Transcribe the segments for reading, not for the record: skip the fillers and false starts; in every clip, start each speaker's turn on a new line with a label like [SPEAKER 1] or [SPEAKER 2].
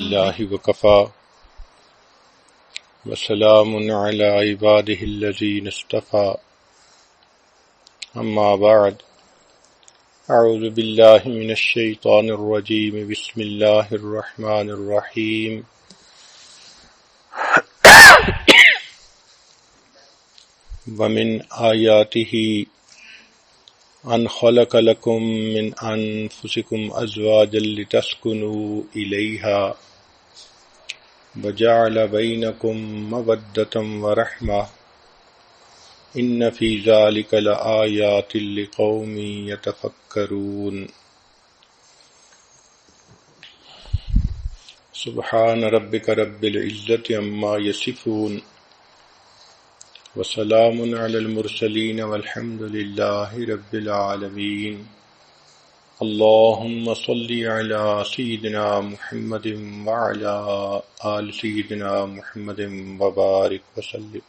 [SPEAKER 1] لله وكفى وسلام على عباده الذين اصطفى أما بعد أعوذ بالله من الشيطان الرجيم بسم الله الرحمن الرحيم ومن آياته أن خلق لكم من أنفسكم أزواجا لتسكنوا إليها وجعل بينكم مودة ورحمة إن في ذلك لآيات لقوم يتفكرون سبحان ربك رب العزة عما يصفون وسلام على المرسلين والحمد لله رب العالمين اللهم صل على سيدنا محمد وعلى آل سيدنا محمد وبارك وسلم۔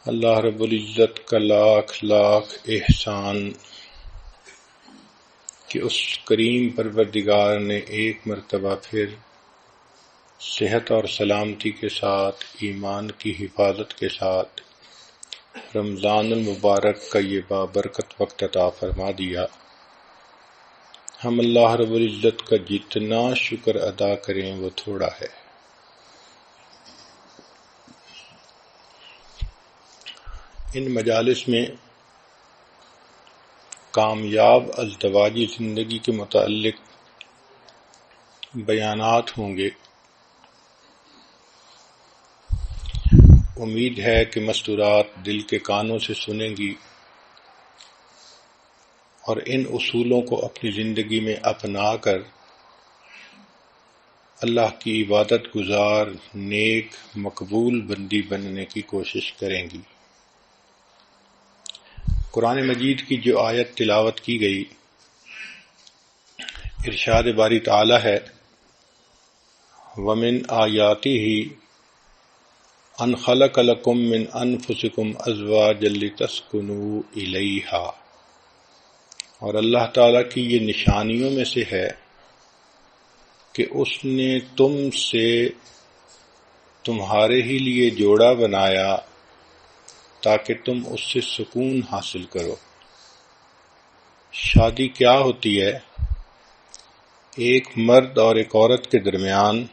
[SPEAKER 1] اللہ رب العزت کا لاکھ لاکھ احسان کہ اس کریم پروردگار نے ایک مرتبہ پھر صحت اور سلامتی کے ساتھ ایمان کی حفاظت کے ساتھ رمضان المبارک کا یہ بابرکت وقت عطا فرما دیا۔ ہم اللہ رب العزت کا جتنا شکر ادا کریں وہ تھوڑا ہے۔ ان مجالس میں کامیاب ازدواجی زندگی کے متعلق بیانات ہوں گے۔ امید ہے کہ مستورات دل کے کانوں سے سنیں گی اور ان اصولوں کو اپنی زندگی میں اپنا کر اللہ کی عبادت گزار نیک مقبول بندی بننے کی کوشش کریں گی۔ قرآن مجید کی جو آیت تلاوت کی گئی، ارشاد باری تعالی ہے وَمِنْ آیَاتِهِ أَنْ خَلَقَ لَكُم مِّنْ أَنفُسِكُمْ أَزْوَاجًا لِتَسْكُنُوا إِلَيْهَا، اور اللہ تعالیٰ کی یہ نشانیوں میں سے ہے کہ اس نے تم سے تمہارے ہی لیے جوڑا بنایا تاکہ تم اس سے سکون حاصل کرو۔ شادی کیا ہوتی ہے؟ ایک مرد اور ایک عورت کے درمیان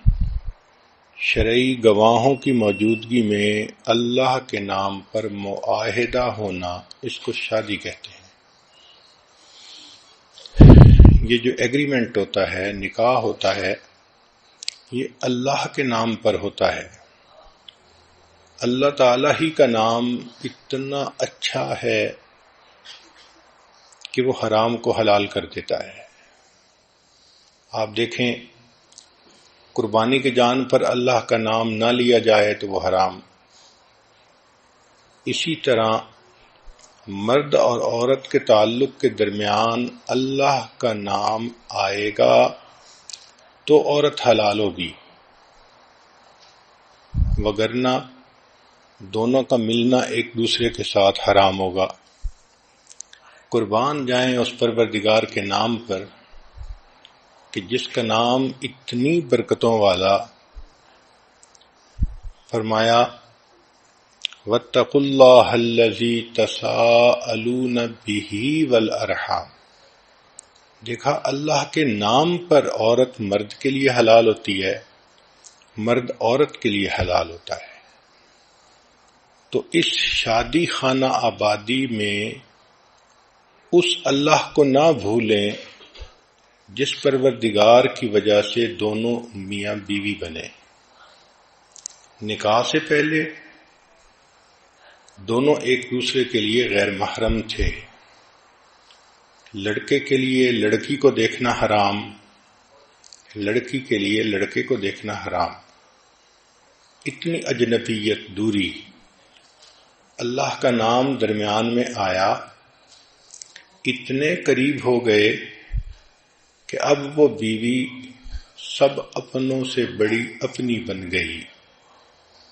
[SPEAKER 1] شرعی گواہوں کی موجودگی میں اللہ کے نام پر معاہدہ ہونا، اس کو شادی کہتے ہیں۔ یہ جو ایگریمنٹ ہوتا ہے، نکاح ہوتا ہے، یہ اللہ کے نام پر ہوتا ہے۔ اللہ تعالیٰ ہی کا نام اتنا اچھا ہے کہ وہ حرام کو حلال کر دیتا ہے۔ آپ دیکھیں، قربانی کے جان پر اللہ کا نام نہ لیا جائے تو وہ حرام۔ اسی طرح مرد اور عورت کے تعلق کے درمیان اللہ کا نام آئے گا تو عورت حلال ہوگی، وگرنہ دونوں کا ملنا ایک دوسرے کے ساتھ حرام ہوگا۔ قربان جائیں اس پروردگار کے نام پر کہ جس کا نام اتنی برکتوں والا، فرمایا وَاتَّقُوا اللَّهَ الَّذِي تَسَاءَلُونَ بِهِ وَالْأَرْحَامَ۔ دیکھا، اللہ کے نام پر عورت مرد کے لیے حلال ہوتی ہے، مرد عورت کے لیے حلال ہوتا ہے۔ تو اس شادی خانہ آبادی میں اس اللہ کو نہ بھولیں جس پروردگار کی وجہ سے دونوں میاں بیوی بنے۔ نکاح سے پہلے دونوں ایک دوسرے کے لیے غیر محرم تھے۔ لڑکے کے لیے لڑکی کو دیکھنا حرام، لڑکی کے لیے لڑکے کو دیکھنا حرام۔ اتنی اجنبیت، دوری۔ اللہ کا نام درمیان میں آیا، اتنے قریب ہو گئے کہ اب وہ بیوی سب اپنوں سے بڑی اپنی بن گئی،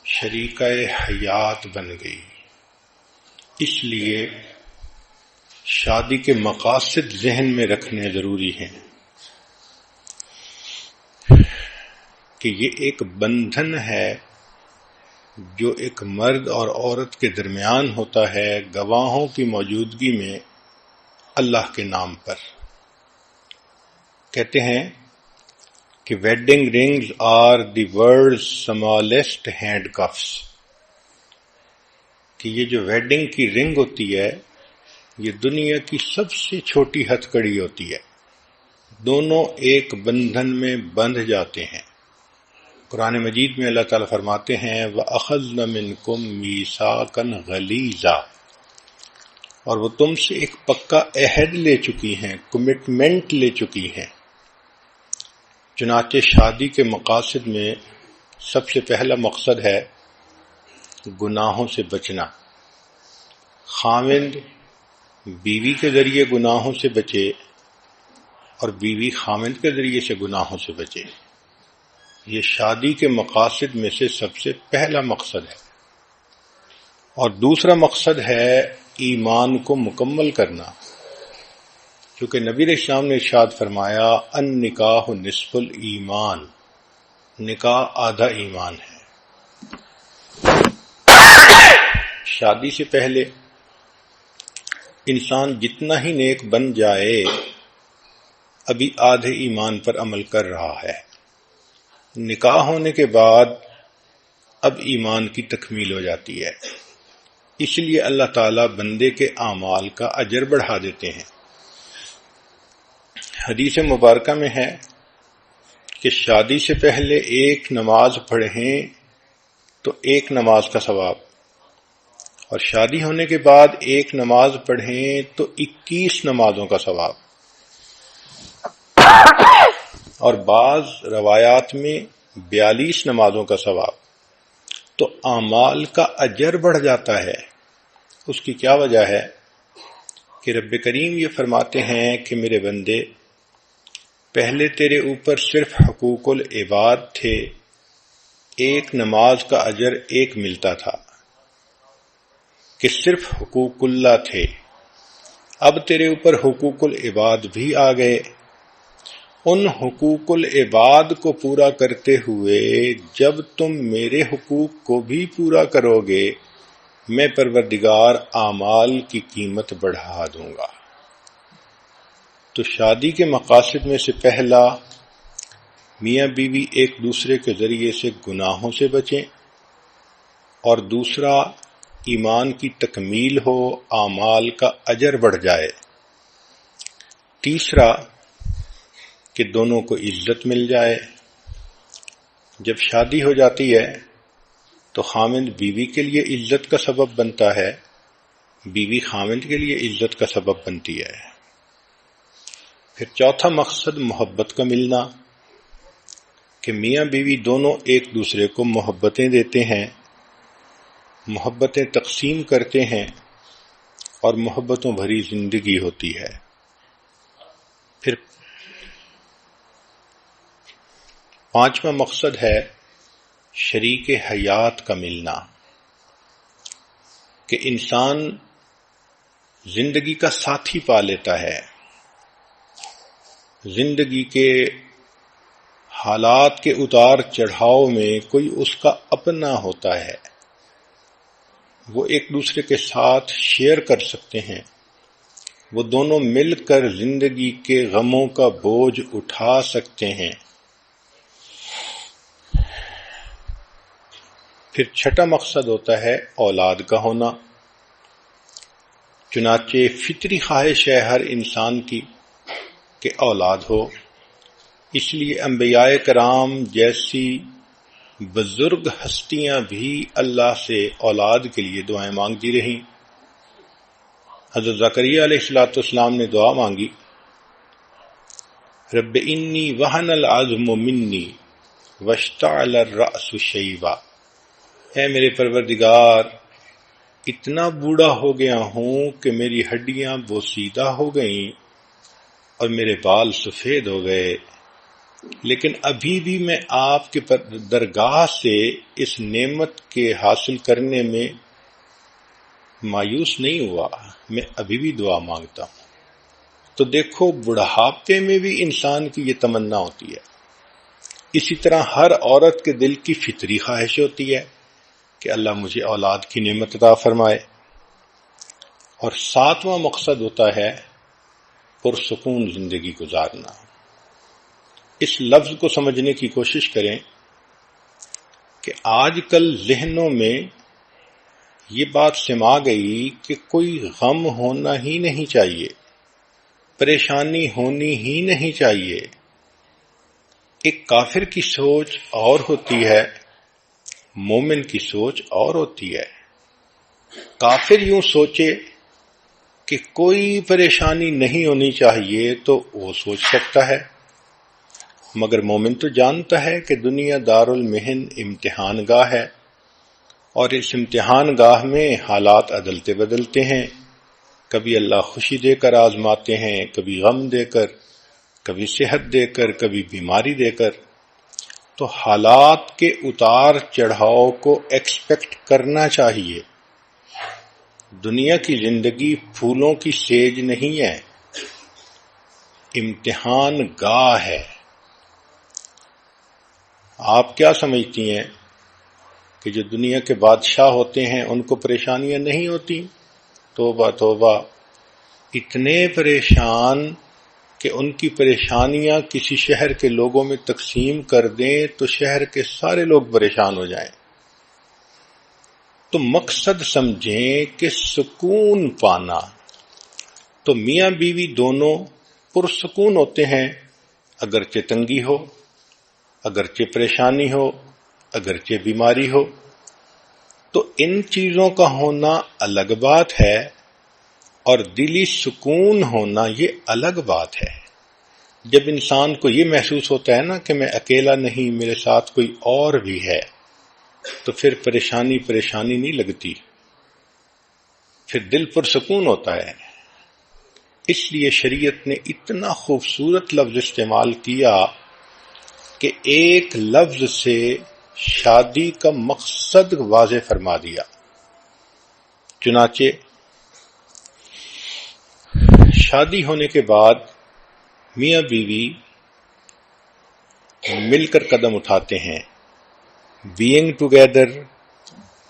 [SPEAKER 1] شریکہ حیات بن گئی۔ اس لیے شادی کے مقاصد ذہن میں رکھنے ضروری ہیں۔ کہ یہ ایک بندھن ہے جو ایک مرد اور عورت کے درمیان ہوتا ہے گواہوں کی موجودگی میں اللہ کے نام پر۔ کہتے ہیں کہ wedding rings are the world's smallest handcuffs, کہ یہ جو ویڈنگ کی رنگ ہوتی ہے یہ دنیا کی سب سے چھوٹی ہتھ کڑی ہوتی ہے، دونوں ایک بندھن میں بندھ جاتے ہیں۔ قرآن مجید میں اللہ تعالیٰ فرماتے ہیں وَأَخَذْنَ مِنْكُمْ مِيثَاقًا غَلِيظًا، اور وہ تم سے ایک پکا عہد لے چکی ہیں، کمٹمنٹ لے چکی ہیں۔ چنانچہ شادی کے مقاصد میں سب سے پہلا مقصد ہے گناہوں سے بچنا۔ خاوند بیوی کے ذریعے گناہوں سے بچے اور بیوی خاوند کے ذریعے سے گناہوں سے بچے، یہ شادی کے مقاصد میں سے سب سے پہلا مقصد ہے۔ اور دوسرا مقصد ہے ایمان کو مکمل کرنا، کیونکہ نبی علیہ السلام نے ارشاد فرمایا النکاح نصف الایمان، نکاح آدھا ایمان ہے۔ شادی سے پہلے انسان جتنا ہی نیک بن جائے ابھی آدھے ایمان پر عمل کر رہا ہے، نکاح ہونے کے بعد اب ایمان کی تکمیل ہو جاتی ہے، اس لیے اللہ تعالیٰ بندے کے اعمال کا اجر بڑھا دیتے ہیں۔ حدیث مبارکہ میں ہے کہ شادی سے پہلے ایک نماز پڑھیں تو ایک نماز کا ثواب، اور شادی ہونے کے بعد ایک نماز پڑھیں تو 21 نمازوں کا ثواب، اور بعض روایات میں 42 نمازوں کا ثواب۔ تو اعمال کا اجر بڑھ جاتا ہے۔ اس کی کیا وجہ ہے کہ رب کریم یہ فرماتے ہیں کہ میرے بندے پہلے تیرے اوپر صرف حقوق العباد تھے، ایک نماز کا اجر ایک ملتا تھا کہ صرف حقوق اللہ تھے، اب تیرے اوپر حقوق العباد بھی آ گئے۔ ان حقوق العباد کو پورا کرتے ہوئے جب تم میرے حقوق کو بھی پورا کرو گے میں پروردگار اعمال کی قیمت بڑھا دوں گا۔ تو شادی کے مقاصد میں سے پہلا میاں بیوی ایک دوسرے کے ذریعے سے گناہوں سے بچیں، اور دوسرا ایمان کی تکمیل ہو، اعمال کا اجر بڑھ جائے۔ تیسرا کہ دونوں کو عزت مل جائے۔ جب شادی ہو جاتی ہے تو خاوند بیوی کے لیے عزت کا سبب بنتا ہے، بیوی خاوند کے لیے عزت کا سبب بنتی ہے۔ پھر چوتھا مقصد محبت کا ملنا، کہ میاں بیوی دونوں ایک دوسرے کو محبتیں دیتے ہیں، محبتیں تقسیم کرتے ہیں، اور محبتوں بھری زندگی ہوتی ہے۔ پھر پانچواں مقصد ہے شریک حیات کا ملنا، کہ انسان زندگی کا ساتھی پا لیتا ہے، زندگی کے حالات کے اتار چڑھاؤ میں کوئی اس کا اپنا ہوتا ہے، وہ ایک دوسرے کے ساتھ شیئر کر سکتے ہیں، وہ دونوں مل کر زندگی کے غموں کا بوجھ اٹھا سکتے ہیں۔ پھر چھٹا مقصد ہوتا ہے اولاد کا ہونا، چنانچہ فطری خواہش ہے ہر انسان کی کہ اولاد ہو، اس لیے انبیاء کرام جیسی بزرگ ہستیاں بھی اللہ سے اولاد کے لیے دعائیں مانگتی رہیں۔ حضرت زکریا علیہ السلام نے دعا مانگی رب انی وہن العظم منی واشتعل الرأس شیبا، اے میرے پروردگار اتنا بوڑھا ہو گیا ہوں کہ میری ہڈیاں بوسیدہ ہو گئیں اور میرے بال سفید ہو گئے، لیکن ابھی بھی میں آپ کے درگاہ سے اس نعمت کے حاصل کرنے میں مایوس نہیں ہوا، میں ابھی بھی دعا مانگتا ہوں۔ تو دیکھو بڑھاپے میں بھی انسان کی یہ تمنا ہوتی ہے، اسی طرح ہر عورت کے دل کی فطری خواہش ہوتی ہے کہ اللہ مجھے اولاد کی نعمت عطا فرمائے. اور 7واں مقصد ہوتا ہے پرسکون زندگی گزارنا. اس لفظ کو سمجھنے کی کوشش کریں کہ آج کل ذہنوں میں یہ بات سما گئی کہ کوئی غم ہونا ہی نہیں چاہیے، پریشانی ہونی ہی نہیں چاہیے. ایک کافر کی سوچ اور ہوتی ہے، مومن کی سوچ اور ہوتی ہے. کافر یوں سوچے کہ کوئی پریشانی نہیں ہونی چاہیے تو وہ سوچ سکتا ہے، مگر مومن تو جانتا ہے کہ دنیا دار المحن امتحان گاہ ہے، اور اس امتحان گاہ میں حالات عدلتے بدلتے ہیں. کبھی اللہ خوشی دے کر آزماتے ہیں، کبھی غم دے کر، کبھی صحت دے کر، کبھی بیماری دے کر. تو حالات کے اتار چڑھاؤ کو ایکسپیکٹ کرنا چاہیے. دنیا کی زندگی پھولوں کی سیج نہیں ہے، امتحان گاہ ہے. آپ کیا سمجھتی ہیں کہ جو دنیا کے بادشاہ ہوتے ہیں ان کو پریشانیاں نہیں ہوتی؟ توبہ توبہ، اتنے پریشان کہ ان کی پریشانیاں کسی شہر کے لوگوں میں تقسیم کر دیں تو شہر کے سارے لوگ پریشان ہو جائیں. تو مقصد سمجھیں کہ سکون پانا. تو میاں بیوی دونوں پرسکون ہوتے ہیں، اگرچہ تنگی ہو، اگرچہ پریشانی ہو، اگرچہ بیماری ہو. تو ان چیزوں کا ہونا الگ بات ہے اور دلی سکون ہونا یہ الگ بات ہے. جب انسان کو یہ محسوس ہوتا ہے نا کہ میں اکیلا نہیں، میرے ساتھ کوئی اور بھی ہے، تو پھر پریشانی نہیں لگتی، پھر دل پرسکون ہوتا ہے. اس لیے شریعت نے اتنا خوبصورت لفظ استعمال کیا کہ ایک لفظ سے شادی کا مقصد واضح فرما دیا. چنانچہ شادی ہونے کے بعد میاں بیوی مل کر قدم اٹھاتے ہیں، being together,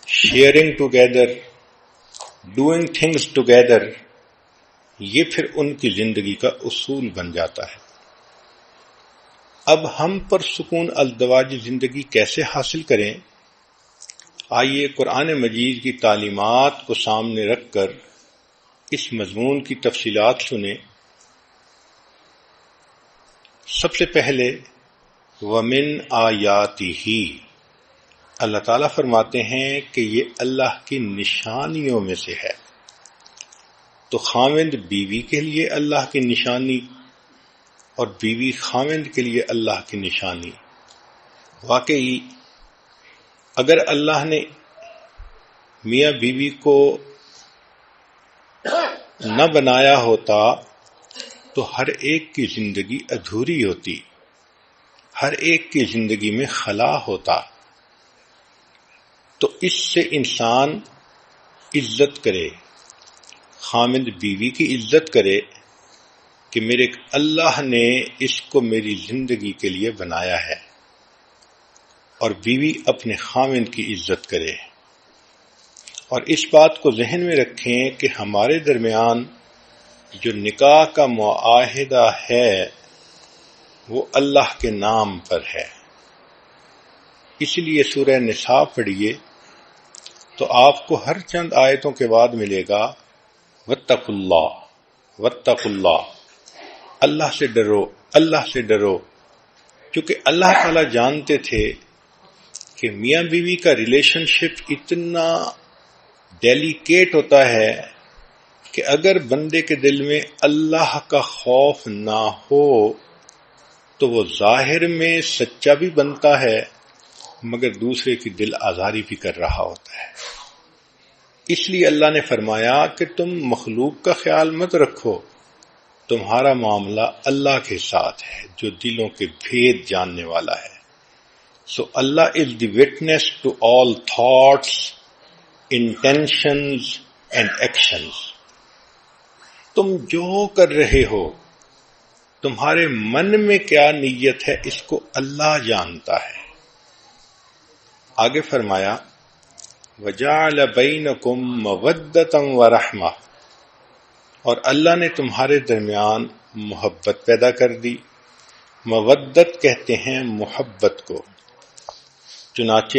[SPEAKER 1] sharing together, doing things together. یہ پھر ان کی زندگی کا اصول بن جاتا ہے. اب ہم پر سکون ازدواجی زندگی کیسے حاصل کریں؟ آئیے قرآن مجید کی تعلیمات کو سامنے رکھ کر اس مضمون کی تفصیلات سنیں. سب سے پہلے وَمِنْ آیَاتِهِ، اللہ تعالیٰ فرماتے ہیں کہ یہ اللہ کی نشانیوں میں سے ہے. تو خاوند بیوی کے لیے اللہ کی نشانی اور بیوی خاوند کے لیے اللہ کی نشانی. واقعی اگر اللہ نے میاں بیوی کو نہ بنایا ہوتا تو ہر ایک کی زندگی ادھوری ہوتی، ہر ایک کی زندگی میں خلا ہوتا. تو اس سے انسان عزت کرے، خامد بیوی کی عزت کرے کہ میرے اللہ نے اس کو میری زندگی کے لیے بنایا ہے، اور بیوی اپنے خامد کی عزت کرے. اور اس بات کو ذہن میں رکھیں کہ ہمارے درمیان جو نکاح کا معاہدہ ہے وہ اللہ کے نام پر ہے. اس لیے سورہ نساء پڑھیے تو آپ کو ہر چند آیتوں کے بعد ملے گا واتقوا اللہ، واتقوا اللہ، اللہ سے ڈرو، اللہ سے ڈرو. کیونکہ اللہ تعالیٰ جانتے تھے کہ میاں بیوی کا ریلیشن شپ اتنا ڈیلیکیٹ ہوتا ہے کہ اگر بندے کے دل میں اللہ کا خوف نہ ہو تو وہ ظاہر میں سچا بھی بنتا ہے مگر دوسرے کی دل آزاری بھی کر رہا ہوتا ہے. اس لیے اللہ نے فرمایا کہ تم مخلوق کا خیال مت رکھو، تمہارا معاملہ اللہ کے ساتھ ہے جو دلوں کے بھید جاننے والا ہے. So Allah is the witness to all thoughts, intentions and actions. تم جو کر رہے ہو تمہارے من میں کیا نیت ہے اس کو اللہ جانتا ہے۔ آگے فرمایا وَجَعَلَ بَيْنَكُمْ مَوَدَّةً وَرَحْمَةً، اور اللہ نے تمہارے درمیان محبت پیدا کر دی۔ مودت کہتے ہیں محبت کو۔ چنانچہ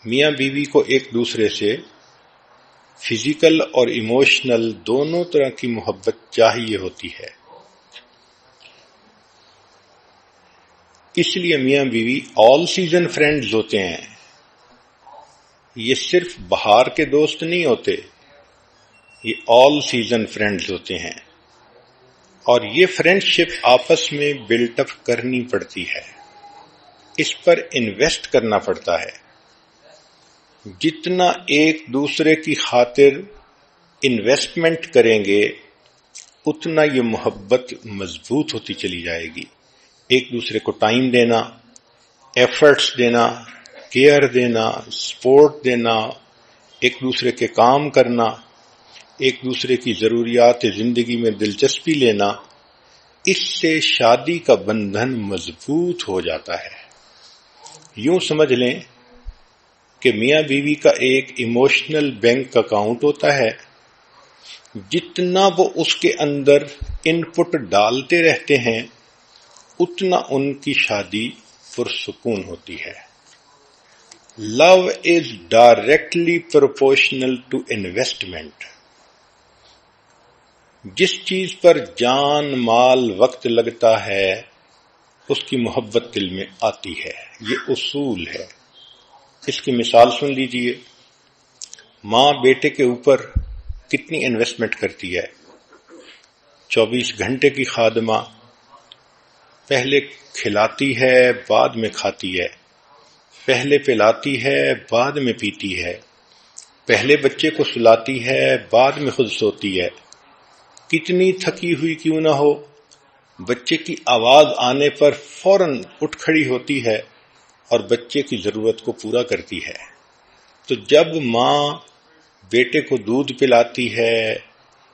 [SPEAKER 1] میاں بیوی کو ایک دوسرے سے فزیکل اور ایموشنل دونوں طرح کی محبت چاہیے ہوتی ہے۔ اس لیے میاں بیوی آل سیزن فرینڈز ہوتے ہیں، یہ صرف بہار کے دوست نہیں ہوتے، یہ آل سیزن فرینڈز ہوتے ہیں، اور یہ فرینڈشپ آپس میں بلٹ اپ کرنی پڑتی ہے، اس پر انویسٹ کرنا پڑتا ہے۔ جتنا ایک دوسرے کی خاطر انویسٹمنٹ کریں گے اتنا یہ محبت مضبوط ہوتی چلی جائے گی۔ ایک دوسرے کو ٹائم دینا، ایفرٹس دینا، کیئر دینا، سپورٹ دینا، ایک دوسرے کے کام کرنا، ایک دوسرے کی ضروریات زندگی میں دلچسپی لینا، اس سے شادی کا بندھن مضبوط ہو جاتا ہے۔ یوں سمجھ لیں کہ میاں بیوی کا ایک ایموشنل بینک اکاؤنٹ ہوتا ہے، جتنا وہ اس کے اندر ان پٹ ڈالتے رہتے ہیں اتنا ان کی شادی پرسکون ہوتی ہے۔ Love is directly proportional to investment. جس چیز پر جان مال وقت لگتا ہے اس کی محبت دل میں آتی ہے، یہ اصول ہے۔ اس کی مثال سن لیجئے، ماں بیٹے کے اوپر کتنی انویسٹمنٹ کرتی ہے۔ 24 گھنٹے کی خادمہ، پہلے کھلاتی ہے بعد میں کھاتی ہے، پہلے پلاتی ہے بعد میں پیتی ہے، پہلے بچے کو سلاتی ہے بعد میں خود سوتی ہے۔ کتنی تھکی ہوئی کیوں نہ ہو، بچے کی آواز آنے پر فوراً اٹھ کھڑی ہوتی ہے اور بچے کی ضرورت کو پورا کرتی ہے۔ تو جب ماں بیٹے کو دودھ پلاتی ہے،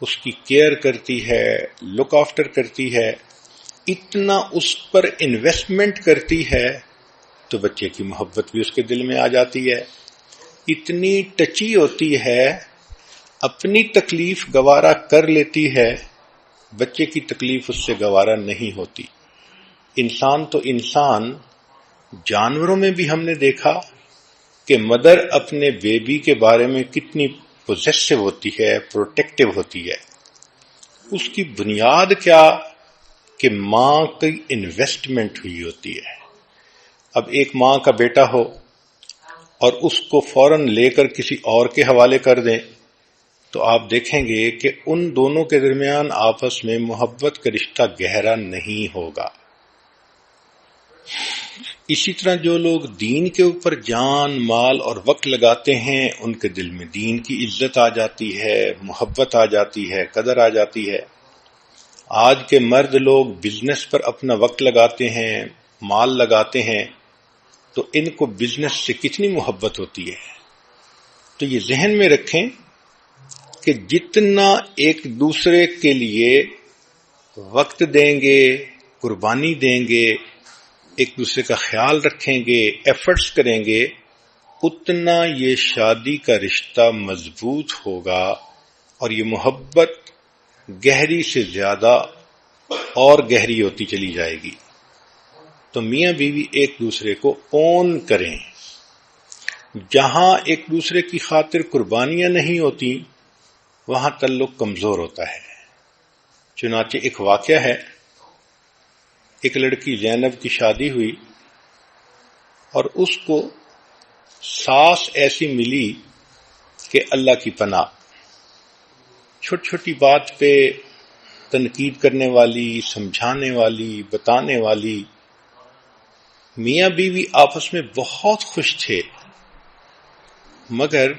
[SPEAKER 1] اس کی کیئر کرتی ہے، لک آفٹر کرتی ہے، اتنا اس پر انویسٹمنٹ کرتی ہے تو بچے کی محبت بھی اس کے دل میں آ جاتی ہے۔ اتنی ٹچی ہوتی ہے، اپنی تکلیف گوارا کر لیتی ہے، بچے کی تکلیف اس سے گوارا نہیں ہوتی۔ انسان تو انسان، جانوروں میں بھی ہم نے دیکھا کہ مدر اپنے بیبی کے بارے میں کتنی پوزیسو ہوتی ہے، پروٹیکٹیو ہوتی ہے۔ اس کی بنیاد کیا کہ ماں کی انویسٹمنٹ ہوئی ہوتی ہے۔ اب ایک ماں کا بیٹا ہو اور اس کو فوراً لے کر کسی اور کے حوالے کر دیں تو آپ دیکھیں گے کہ ان دونوں کے درمیان آپس میں محبت کا رشتہ گہرا نہیں ہوگا۔ اسی طرح جو لوگ دین کے اوپر جان مال اور وقت لگاتے ہیں ان کے دل میں دین کی عزت آ جاتی ہے، محبت آ جاتی ہے، قدر آ جاتی ہے۔ آج کے مرد لوگ بزنس پر اپنا وقت لگاتے ہیں، مال لگاتے ہیں، تو ان کو بزنس سے کتنی محبت ہوتی ہے۔ تو یہ ذہن میں رکھیں کہ جتنا ایک دوسرے کے لیے وقت دیں گے، قربانی دیں گے، ایک دوسرے کا خیال رکھیں گے، ایفرٹس کریں گے، اتنا یہ شادی کا رشتہ مضبوط ہوگا اور یہ محبت گہری سے زیادہ اور گہری ہوتی چلی جائے گی۔ تو میاں بیوی ایک دوسرے کو اون کریں۔ جہاں ایک دوسرے کی خاطر قربانیاں نہیں ہوتی وہاں تعلق کمزور ہوتا ہے۔ چنانچہ ایک واقعہ ہے، ایک لڑکی زینب کی شادی ہوئی اور اس کو ساس ایسی ملی کہ اللہ کی پناہ، چھوٹی چھوٹی بات پہ تنقید کرنے والی، سمجھانے والی، بتانے والی۔ میاں بیوی آپس میں بہت خوش تھے، مگر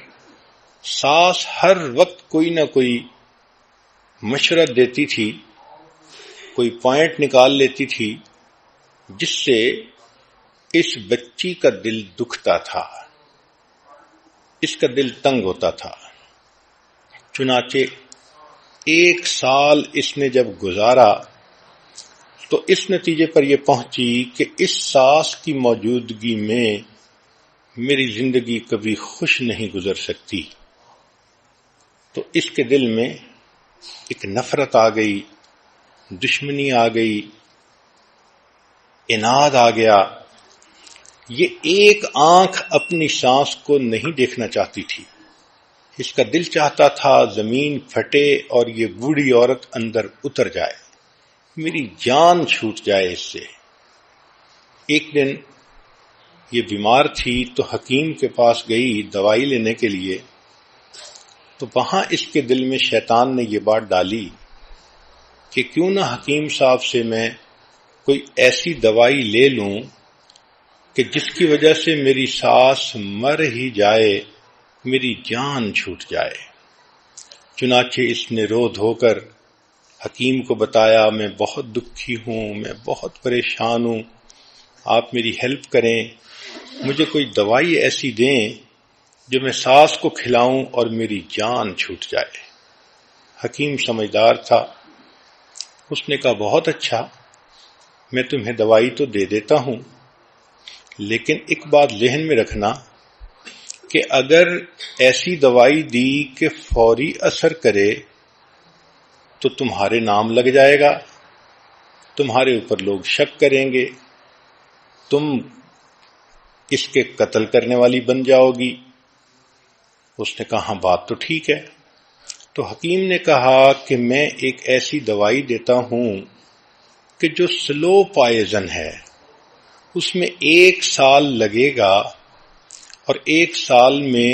[SPEAKER 1] ساس ہر وقت کوئی نہ کوئی مشورہ دیتی تھی، کوئی پوائنٹ نکال لیتی تھی جس سے اس بچی کا دل دکھتا تھا، اس کا دل تنگ ہوتا تھا۔ چنانچہ 1 سال اس نے جب گزارا تو اس نتیجے پر یہ پہنچی کہ اس ساس کی موجودگی میں میری زندگی کبھی خوش نہیں گزر سکتی. تو اس کے دل میں ایک نفرت آ گئی، دشمنی آ گئی، اناد آ گیا. یہ ایک آنکھ اپنی سانس کو نہیں دیکھنا چاہتی تھی. اس کا دل چاہتا تھا زمین پھٹے اور یہ بوڑھی عورت اندر اتر جائے، میری جان چھوٹ جائے اس سے. ایک دن یہ بیمار تھی تو حکیم کے پاس گئی دوائی لینے کے لیے. تو وہاں اس کے دل میں شیطان نے یہ بات ڈالی کہ کیوں نہ حکیم صاحب سے میں کوئی ایسی دوائی لے لوں کہ جس کی وجہ سے میری ساس مر ہی جائے، میری جان چھوٹ جائے. چنانچہ اس نے رو دھو کر حکیم کو بتایا، میں بہت دکھی ہوں، میں بہت پریشان ہوں، آپ میری ہیلپ کریں، مجھے کوئی دوائی ایسی دیں جو میں ساس کو کھلاؤں اور میری جان چھوٹ جائے. حکیم سمجھدار تھا، اس نے کہا بہت اچھا، میں تمہیں دوائی تو دے دیتا ہوں، لیکن ایک بات ذہن میں رکھنا کہ اگر ایسی دوائی دی کہ فوری اثر کرے تو تمہارے نام لگ جائے گا، تمہارے اوپر لوگ شک کریں گے، تم اس کے قتل کرنے والی بن جاؤ گی. اس نے کہا ہاں بات تو ٹھیک ہے. تو حکیم نے کہا کہ میں ایک ایسی دوائی دیتا ہوں کہ جو سلو پائزن ہے، اس میں 1 سال لگے گا اور 1 سال میں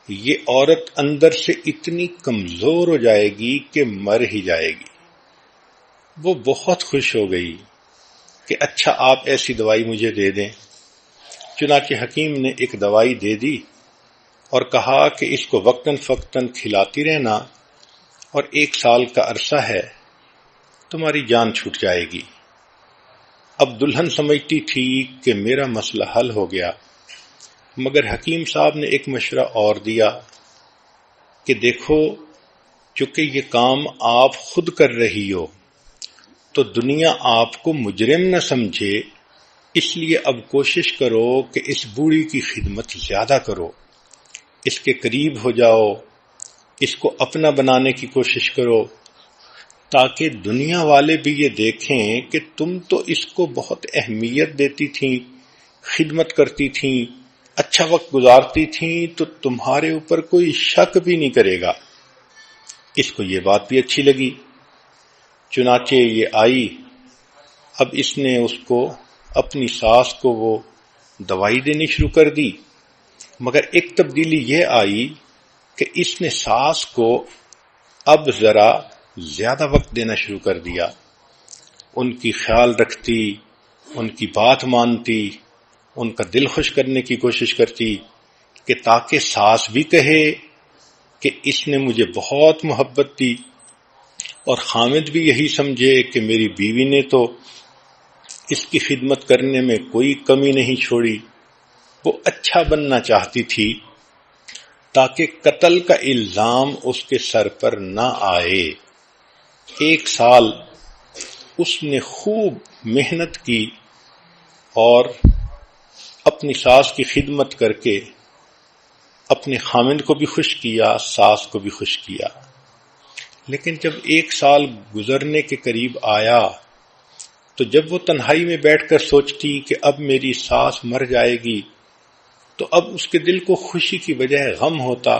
[SPEAKER 1] یہ عورت اندر سے اتنی کمزور ہو جائے گی کہ مر ہی جائے گی. وہ بہت خوش ہو گئی کہ اچھا آپ ایسی دوائی مجھے دے دیں. چنانچہ حکیم نے ایک دوائی دے دی اور کہا کہ اس کو وقتاً فوقتاً کھلاتی رہنا اور 1 سال کا عرصہ ہے، تمہاری جان چھوٹ جائے گی. اب دلہن سمجھتی تھی کہ میرا مسئلہ حل ہو گیا، مگر حکیم صاحب نے ایک مشورہ اور دیا کہ دیکھو چونکہ یہ کام آپ خود کر رہی ہو تو دنیا آپ کو مجرم نہ سمجھے، اس لیے اب کوشش کرو کہ اس بوڑھی کی خدمت زیادہ کرو، اس کے قریب ہو جاؤ، اس کو اپنا بنانے کی کوشش کرو، تاکہ دنیا والے بھی یہ دیکھیں کہ تم تو اس کو بہت اہمیت دیتی تھیں، خدمت کرتی تھیں، اچھا وقت گزارتی تھیں، تو تمہارے اوپر کوئی شک بھی نہیں کرے گا. اس کو یہ بات بھی اچھی لگی. چنانچہ یہ آئی. اب اس نے اس کو اپنی ساس کو وہ دوائی دینی شروع کر دی، مگر ایک تبدیلی یہ آئی کہ اس نے ساس کو اب ذرا زیادہ وقت دینا شروع کر دیا. ان کی خیال رکھتی، ان کی بات مانتی، ان کا دل خوش کرنے کی کوشش کرتی کہ تاکہ ساس بھی کہے کہ اس نے مجھے بہت محبت دی اور خامد بھی یہی سمجھے کہ میری بیوی نے تو اس کی خدمت کرنے میں کوئی کمی نہیں چھوڑی. وہ اچھا بننا چاہتی تھی تاکہ قتل کا الزام اس کے سر پر نہ آئے. 1 سال اس نے خوب محنت کی اور اپنی ساس کی خدمت کر کے اپنے خامند کو بھی خوش کیا، ساس کو بھی خوش کیا. لیکن جب 1 سال گزرنے کے قریب آیا تو جب وہ تنہائی میں بیٹھ کر سوچتی کہ اب میری ساس مر جائے گی تو اب اس کے دل کو خوشی کی بجائے غم ہوتا،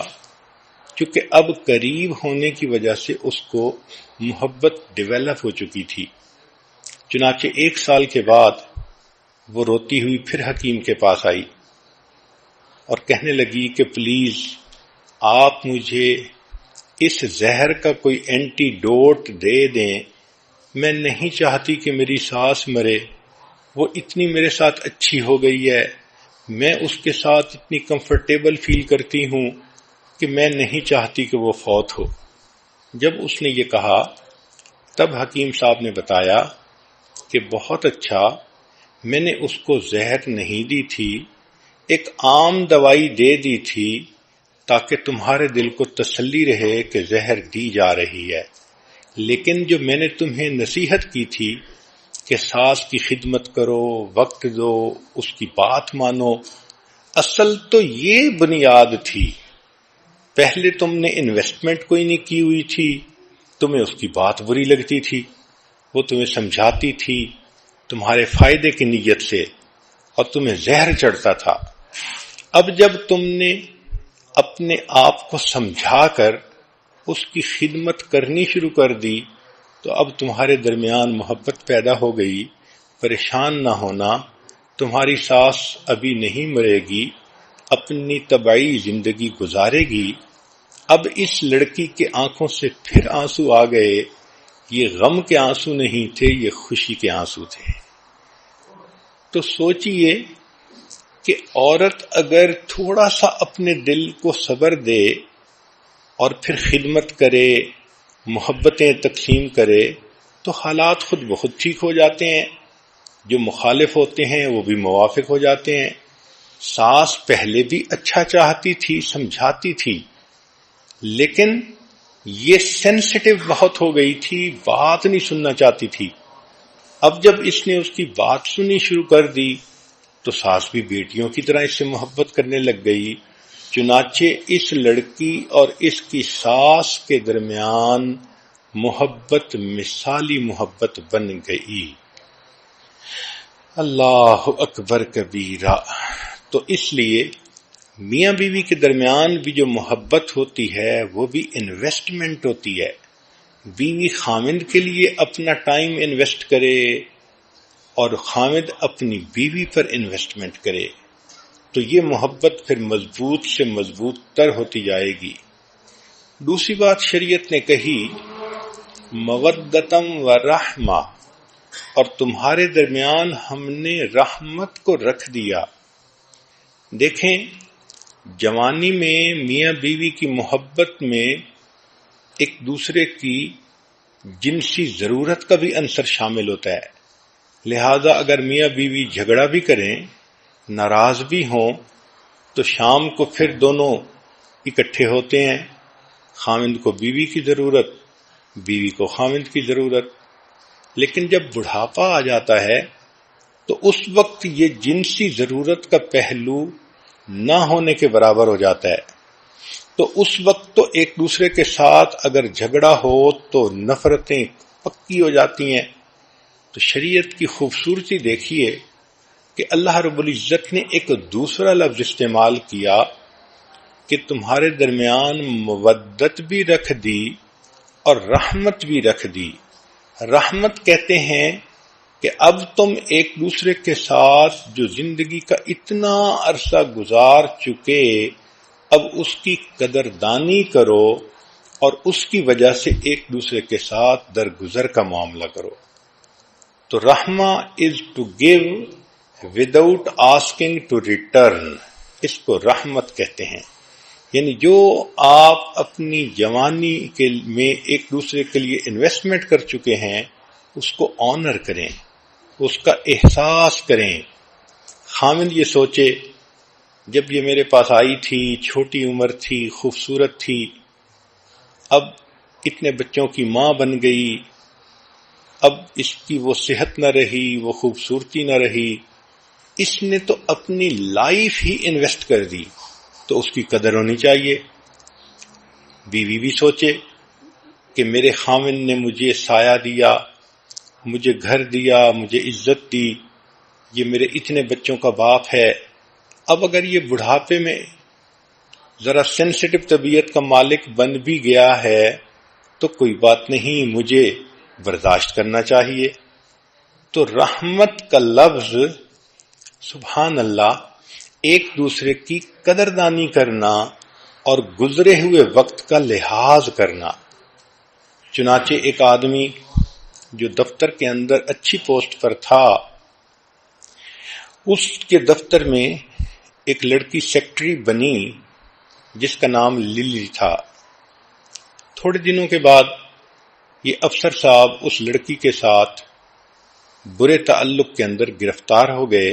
[SPEAKER 1] کیونکہ اب قریب ہونے کی وجہ سے اس کو محبت ڈیولپ ہو چکی تھی. چنانچہ 1 سال کے بعد وہ روتی ہوئی پھر حکیم کے پاس آئی اور کہنے لگی کہ پلیز آپ مجھے اس زہر کا کوئی اینٹی ڈوٹ دے دیں، میں نہیں چاہتی کہ میری ساس مرے، وہ اتنی میرے ساتھ اچھی ہو گئی ہے، میں اس کے ساتھ اتنی کمفرٹیبل فیل کرتی ہوں کہ میں نہیں چاہتی کہ وہ فوت ہو. جب اس نے یہ کہا تب حکیم صاحب نے بتایا کہ بہت اچھا، میں نے اس کو زہر نہیں دی تھی، ایک عام دوائی دے دی تھی تاکہ تمہارے دل کو تسلی رہے کہ زہر دی جا رہی ہے، لیکن جو میں نے تمہیں نصیحت کی تھی کہ ساس کی خدمت کرو، وقت دو، اس کی بات مانو. اصل تو یہ بنیاد تھی. پہلے تم نے انویسٹمنٹ کوئی نہیں کی ہوئی تھی، تمہیں اس کی بات بری لگتی تھی، وہ تمہیں سمجھاتی تھی تمہارے فائدے کی نیت سے اور تمہیں زہر چڑھتا تھا. اب جب تم نے اپنے آپ کو سمجھا کر اس کی خدمت کرنی شروع کر دی تو اب تمہارے درمیان محبت پیدا ہو گئی. پریشان نہ ہونا، تمہاری ساس ابھی نہیں مرے گی، اپنی طبعی زندگی گزارے گی. اب اس لڑکی کے آنکھوں سے پھر آنسو آ گئے. یہ غم کے آنسو نہیں تھے، یہ خوشی کے آنسو تھے. تو سوچئے کہ عورت اگر تھوڑا سا اپنے دل کو صبر دے اور پھر خدمت کرے، محبتیں تقسیم کرے تو حالات خود بخود ٹھیک ہو جاتے ہیں. جو مخالف ہوتے ہیں وہ بھی موافق ہو جاتے ہیں. ساس پہلے بھی اچھا چاہتی تھی، سمجھاتی تھی، لیکن یہ سینسٹیو بہت ہو گئی تھی، بات نہیں سننا چاہتی تھی. اب جب اس نے اس کی بات سنی شروع کر دی تو ساس بھی بیٹیوں کی طرح اس سے محبت کرنے لگ گئی. چنانچہ اس لڑکی اور اس کی ساس کے درمیان محبت مثالی محبت بن گئی. اللہ اکبر کبیرہ. تو اس لیے میاں بیوی کے درمیان بھی جو محبت ہوتی ہے وہ بھی انویسٹمنٹ ہوتی ہے. بیوی خامند کے لیے اپنا ٹائم انویسٹ کرے اور خامند اپنی بیوی پر انویسٹمنٹ کرے تو یہ محبت پھر مضبوط سے مضبوط تر ہوتی جائے گی. دوسری بات شریعت نے کہی مودتم و رحمہ، اور تمہارے درمیان ہم نے رحمت کو رکھ دیا. دیکھیں، جوانی میں میاں بیوی کی محبت میں ایک دوسرے کی جنسی ضرورت کا بھی عنصر شامل ہوتا ہے. لہذا اگر میاں بیوی جھگڑا بھی کریں، ناراض بھی ہوں، تو شام کو پھر دونوں اکٹھے ہوتے ہیں. خامند کو بیوی کی ضرورت، بیوی کو خامند کی ضرورت. لیکن جب بڑھاپا آ جاتا ہے تو اس وقت یہ جنسی ضرورت کا پہلو نہ ہونے کے برابر ہو جاتا ہے. تو اس وقت تو ایک دوسرے کے ساتھ اگر جھگڑا ہو تو نفرتیں پکی ہو جاتی ہیں. تو شریعت کی خوبصورتی دیکھیے کہ اللہ رب العزت نے ایک دوسرا لفظ استعمال کیا کہ تمہارے درمیان مودت بھی رکھ دی اور رحمت بھی رکھ دی. رحمت کہتے ہیں کہ اب تم ایک دوسرے کے ساتھ جو زندگی کا اتنا عرصہ گزار چکے، اب اس کی قدردانی کرو اور اس کی وجہ سے ایک دوسرے کے ساتھ درگزر کا معاملہ کرو. تو رحمہ is to give without asking to return, اس کو رحمت کہتے ہیں. یعنی جو آپ اپنی جوانی میں ایک دوسرے کے لیے انویسٹمنٹ کر چکے ہیں اس کو آنر کریں، اس کا احساس کریں. خامند یہ سوچے جب یہ میرے پاس آئی تھی، چھوٹی عمر تھی، خوبصورت تھی، اب اتنے بچوں کی ماں بن گئی، اب اس کی وہ صحت نہ رہی، وہ خوبصورتی نہ رہی، اس نے تو اپنی لائف ہی انویسٹ کر دی، تو اس کی قدر ہونی چاہیے. بیوی بھی سوچے کہ میرے خامند نے مجھے سایہ دیا، مجھے گھر دیا، مجھے عزت دی، یہ میرے اتنے بچوں کا باپ ہے. اب اگر یہ بڑھاپے میں ذرا سینسٹیو طبیعت کا مالک بن بھی گیا ہے تو کوئی بات نہیں، مجھے برداشت کرنا چاہیے. تو رحمت کا لفظ، سبحان اللہ، ایک دوسرے کی قدردانی کرنا اور گزرے ہوئے وقت کا لحاظ کرنا. چنانچہ ایک آدمی جو دفتر کے اندر اچھی پوسٹ پر تھا، اس کے دفتر میں ایک لڑکی سیکٹری بنی جس کا نام للی تھا. تھوڑے دنوں کے بعد یہ افسر صاحب اس لڑکی کے ساتھ برے تعلق کے اندر گرفتار ہو گئے.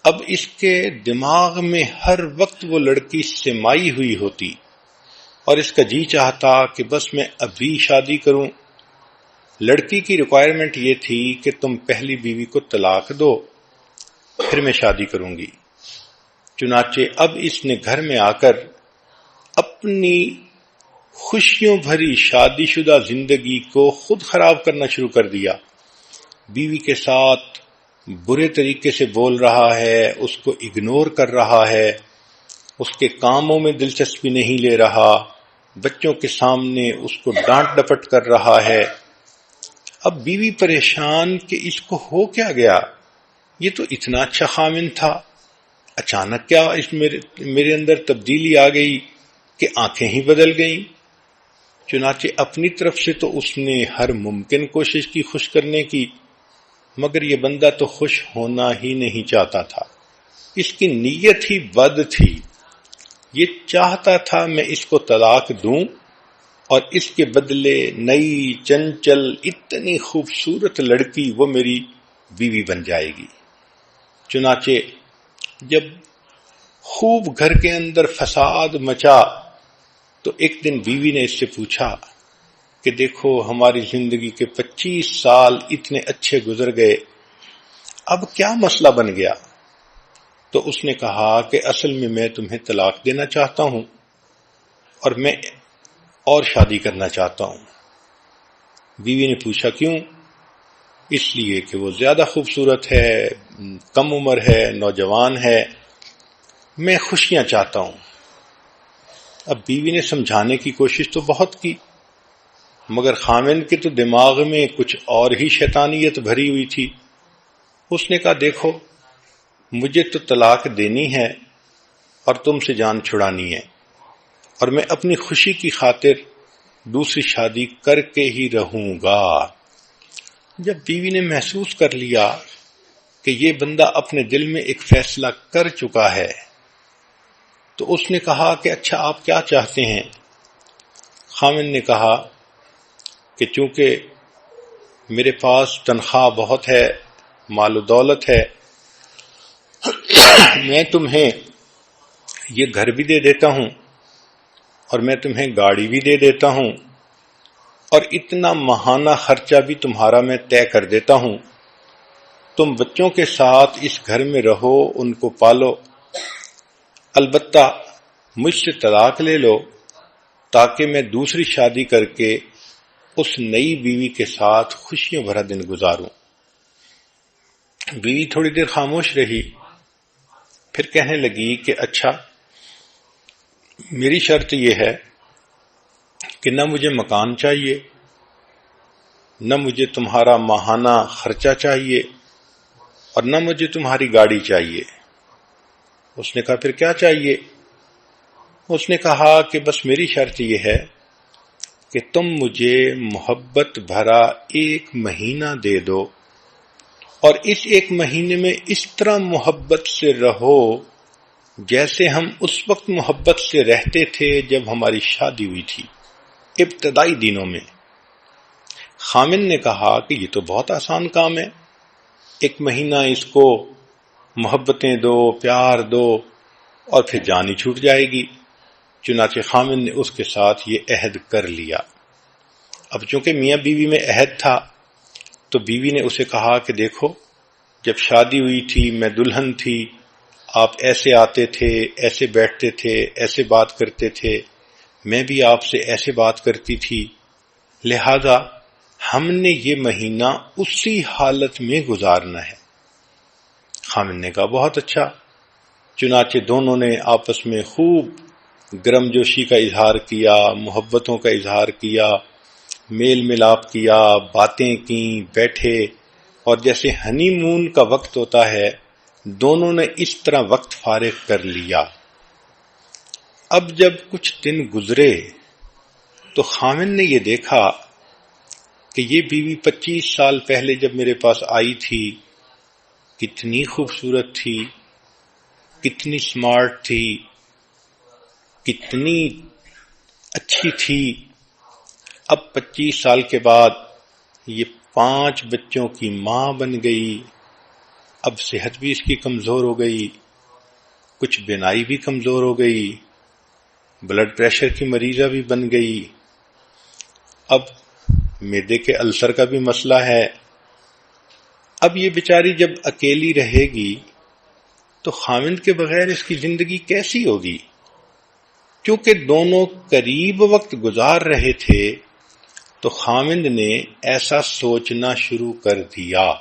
[SPEAKER 1] اب اس کے دماغ میں ہر وقت وہ لڑکی سمائی ہوئی ہوتی اور اس کا جی چاہتا کہ بس میں ابھی شادی کروں. لڑکی کی ریکوائرمنٹ یہ تھی کہ تم پہلی بیوی کو طلاق دو پھر میں شادی کروں گی۔ چنانچہ اب اس نے گھر میں آ کر اپنی خوشیوں بھری شادی شدہ زندگی کو خود خراب کرنا شروع کر دیا۔ بیوی کے ساتھ برے طریقے سے بول رہا ہے، اس کو اگنور کر رہا ہے، اس کے کاموں میں دلچسپی نہیں لے رہا، بچوں کے سامنے اس کو ڈانٹ ڈپٹ کر رہا ہے۔ اب بیوی پریشان کہ اس کو ہو کیا گیا، یہ تو اتنا اچھا خامن تھا، اچانک کیا اس میرے اندر تبدیلی آ گئی کہ آنکھیں ہی بدل گئیں۔ چنانچہ اپنی طرف سے تو اس نے ہر ممکن کوشش کی خوش کرنے کی، مگر یہ بندہ تو خوش ہونا ہی نہیں چاہتا تھا، اس کی نیت ہی بد تھی۔ یہ چاہتا تھا میں اس کو طلاق دوں اور اس کے بدلے نئی چنچل اتنی خوبصورت لڑکی وہ میری بیوی بن جائے گی۔ چنانچہ جب خوب گھر کے اندر فساد مچا تو ایک دن بیوی نے اس سے پوچھا کہ دیکھو ہماری زندگی کے 25 سال اتنے اچھے گزر گئے، اب کیا مسئلہ بن گیا؟ تو اس نے کہا کہ اصل میں تمہیں طلاق دینا چاہتا ہوں اور میں اور شادی کرنا چاہتا ہوں۔ بیوی نے پوچھا کیوں؟ اس لیے کہ وہ زیادہ خوبصورت ہے، کم عمر ہے، نوجوان ہے، میں خوشیاں چاہتا ہوں۔ اب بیوی نے سمجھانے کی کوشش تو بہت کی، مگر خامن کے تو دماغ میں کچھ اور ہی شیطانیت بھری ہوئی تھی۔ اس نے کہا دیکھو مجھے تو طلاق دینی ہے اور تم سے جان چھڑانی ہے، اور میں اپنی خوشی کی خاطر دوسری شادی کر کے ہی رہوں گا۔ جب بیوی نے محسوس کر لیا کہ یہ بندہ اپنے دل میں ایک فیصلہ کر چکا ہے تو اس نے کہا کہ اچھا آپ کیا چاہتے ہیں؟ خامن نے کہا کہ چونکہ میرے پاس تنخواہ بہت ہے، مال و دولت ہے، میں تمہیں یہ گھر بھی دے دیتا ہوں اور میں تمہیں گاڑی بھی دے دیتا ہوں اور اتنا ماہانہ خرچہ بھی تمہارا میں طے کر دیتا ہوں، تم بچوں کے ساتھ اس گھر میں رہو، ان کو پالو، البتہ مجھ سے طلاق لے لو تاکہ میں دوسری شادی کر کے اس نئی بیوی کے ساتھ خوشیوں بھرا دن گزاروں۔ بیوی تھوڑی دیر خاموش رہی، پھر کہنے لگی کہ اچھا میری شرط یہ ہے کہ نہ مجھے مکان چاہیے، نہ مجھے تمہارا ماہانہ خرچہ چاہیے اور نہ مجھے تمہاری گاڑی چاہیے۔ اس نے کہا پھر کیا چاہیے؟ اس نے کہا کہ بس میری شرط یہ ہے کہ تم مجھے محبت بھرا 1 مہینہ دے دو اور اس 1 مہینے میں اس طرح محبت سے رہو جیسے ہم اس وقت محبت سے رہتے تھے جب ہماری شادی ہوئی تھی، ابتدائی دنوں میں۔ خامن نے کہا کہ یہ تو بہت آسان کام ہے، 1 مہینہ اس کو محبتیں دو، پیار دو اور پھر جان ہی چھوٹ جائے گی۔ چنانچہ خامن نے اس کے ساتھ یہ عہد کر لیا۔ اب چونکہ میاں بیوی میں عہد تھا تو بیوی نے اسے کہا کہ دیکھو جب شادی ہوئی تھی میں دلہن تھی، آپ ایسے آتے تھے، ایسے بیٹھتے تھے، ایسے بات کرتے تھے، میں بھی آپ سے ایسے بات کرتی تھی، لہذا ہم نے یہ مہینہ اسی حالت میں گزارنا ہے۔ خامن نے کہا بہت اچھا۔ چنانچہ دونوں نے آپس میں خوب گرم جوشی کا اظہار کیا، محبتوں کا اظہار کیا، میل ملاپ کیا، باتیں کیں، بیٹھے، اور جیسے ہنی مون کا وقت ہوتا ہے دونوں نے اس طرح وقت فارغ کر لیا۔ اب جب کچھ دن گزرے تو خامن نے یہ دیکھا کہ یہ بیوی 25 سال پہلے جب میرے پاس آئی تھی کتنی خوبصورت تھی، کتنی سمارٹ تھی، کتنی اچھی تھی، اب 25 سال کے بعد یہ 5 بچوں کی ماں بن گئی، اب صحت بھی اس کی کمزور ہو گئی، کچھ بینائی بھی کمزور ہو گئی، بلڈ پریشر کی مریضہ بھی بن گئی۔ اب معدے کے السر کا بھی مسئلہ ہے۔ اب یہ بیچاری جب اکیلی رہے گی تو خاوند کے بغیر اس کی زندگی کیسی ہوگی؟ کیونکہ دونوں قریب وقت گزار رہے تھے تو خاوند نے ایسا سوچنا شروع کر دیا۔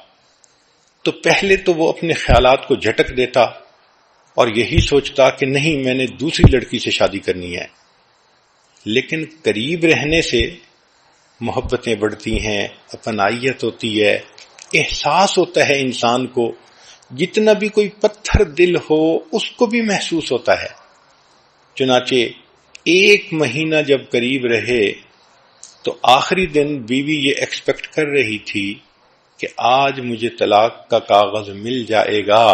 [SPEAKER 1] تو پہلے تو وہ اپنے خیالات کو جھٹک دیتا اور یہی سوچتا کہ نہیں، میں نے دوسری لڑکی سے شادی کرنی ہے۔ لیکن قریب رہنے سے محبتیں بڑھتی ہیں، اپنائیت ہوتی ہے، احساس ہوتا ہے انسان کو، جتنا بھی کوئی پتھر دل ہو اس کو بھی محسوس ہوتا ہے۔ چنانچہ 1 مہینہ جب قریب رہے تو آخری دن بیوی یہ ایکسپیکٹ کر رہی تھی کہ آج مجھے طلاق کا کاغذ مل جائے گا،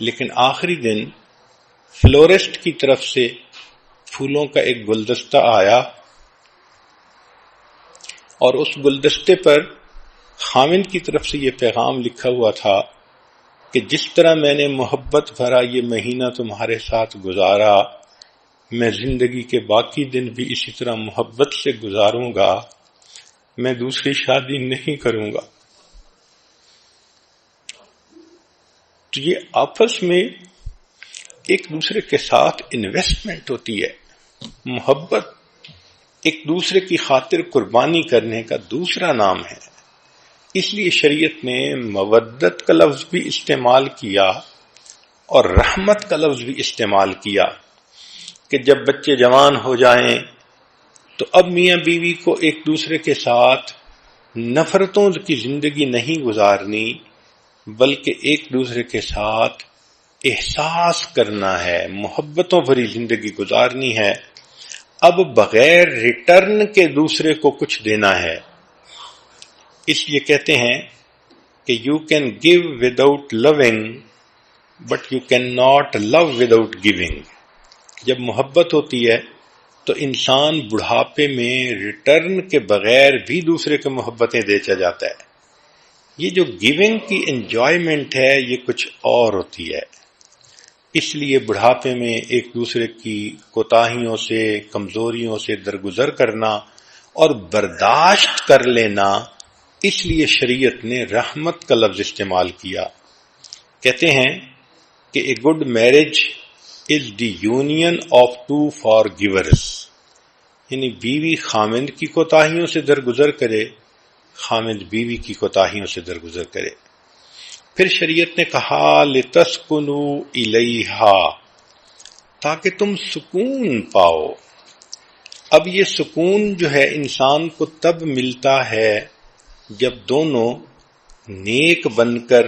[SPEAKER 1] لیکن آخری دن فلورسٹ کی طرف سے پھولوں کا ایک گلدستہ آیا اور اس گلدستے پر خاوند کی طرف سے یہ پیغام لکھا ہوا تھا کہ جس طرح میں نے محبت بھرا یہ مہینہ تمہارے ساتھ گزارا، میں زندگی کے باقی دن بھی اسی طرح محبت سے گزاروں گا، میں دوسری شادی نہیں کروں گا۔ تو یہ آپس میں ایک دوسرے کے ساتھ انویسٹمنٹ ہوتی ہے۔ محبت ایک دوسرے کی خاطر قربانی کرنے کا دوسرا نام ہے۔ اس لیے شریعت نے مودت کا لفظ بھی استعمال کیا اور رحمت کا لفظ بھی استعمال کیا کہ جب بچے جوان ہو جائیں تو اب میاں بیوی کو ایک دوسرے کے ساتھ نفرتوں کی زندگی نہیں گزارنی، بلکہ ایک دوسرے کے ساتھ احساس کرنا ہے، محبتوں بھری زندگی گزارنی ہے۔ اب بغیر ریٹرن کے دوسرے کو کچھ دینا ہے۔ اس لیے کہتے ہیں کہ you can give without loving but you can not love without giving. جب محبت ہوتی ہے تو انسان بڑھاپے میں ریٹرن کے بغیر بھی دوسرے کو محبتیں دیتا جاتا ہے۔ یہ جو گیونگ کی انجوائمنٹ ہے یہ کچھ اور ہوتی ہے۔ اس لیے بڑھاپے میں ایک دوسرے کی کوتاہیوں سے، کمزوریوں سے درگزر کرنا اور برداشت کر لینا، اس لیے شریعت نے رحمت کا لفظ استعمال کیا۔ کہتے ہیں کہ a good marriage is the union of 2 فارگیورز، یعنی بیوی خاوند کی کوتاہیوں سے درگزر کرے، خاوند بیوی کی کوتاہیوں سے درگزر کرے۔ پھر شریعت نے کہا لِتَسْكُنُوا إِلَيْهَا، تاکہ تم سکون پاؤ۔ اب یہ سکون جو ہے انسان کو تب ملتا ہے جب دونوں نیک بن کر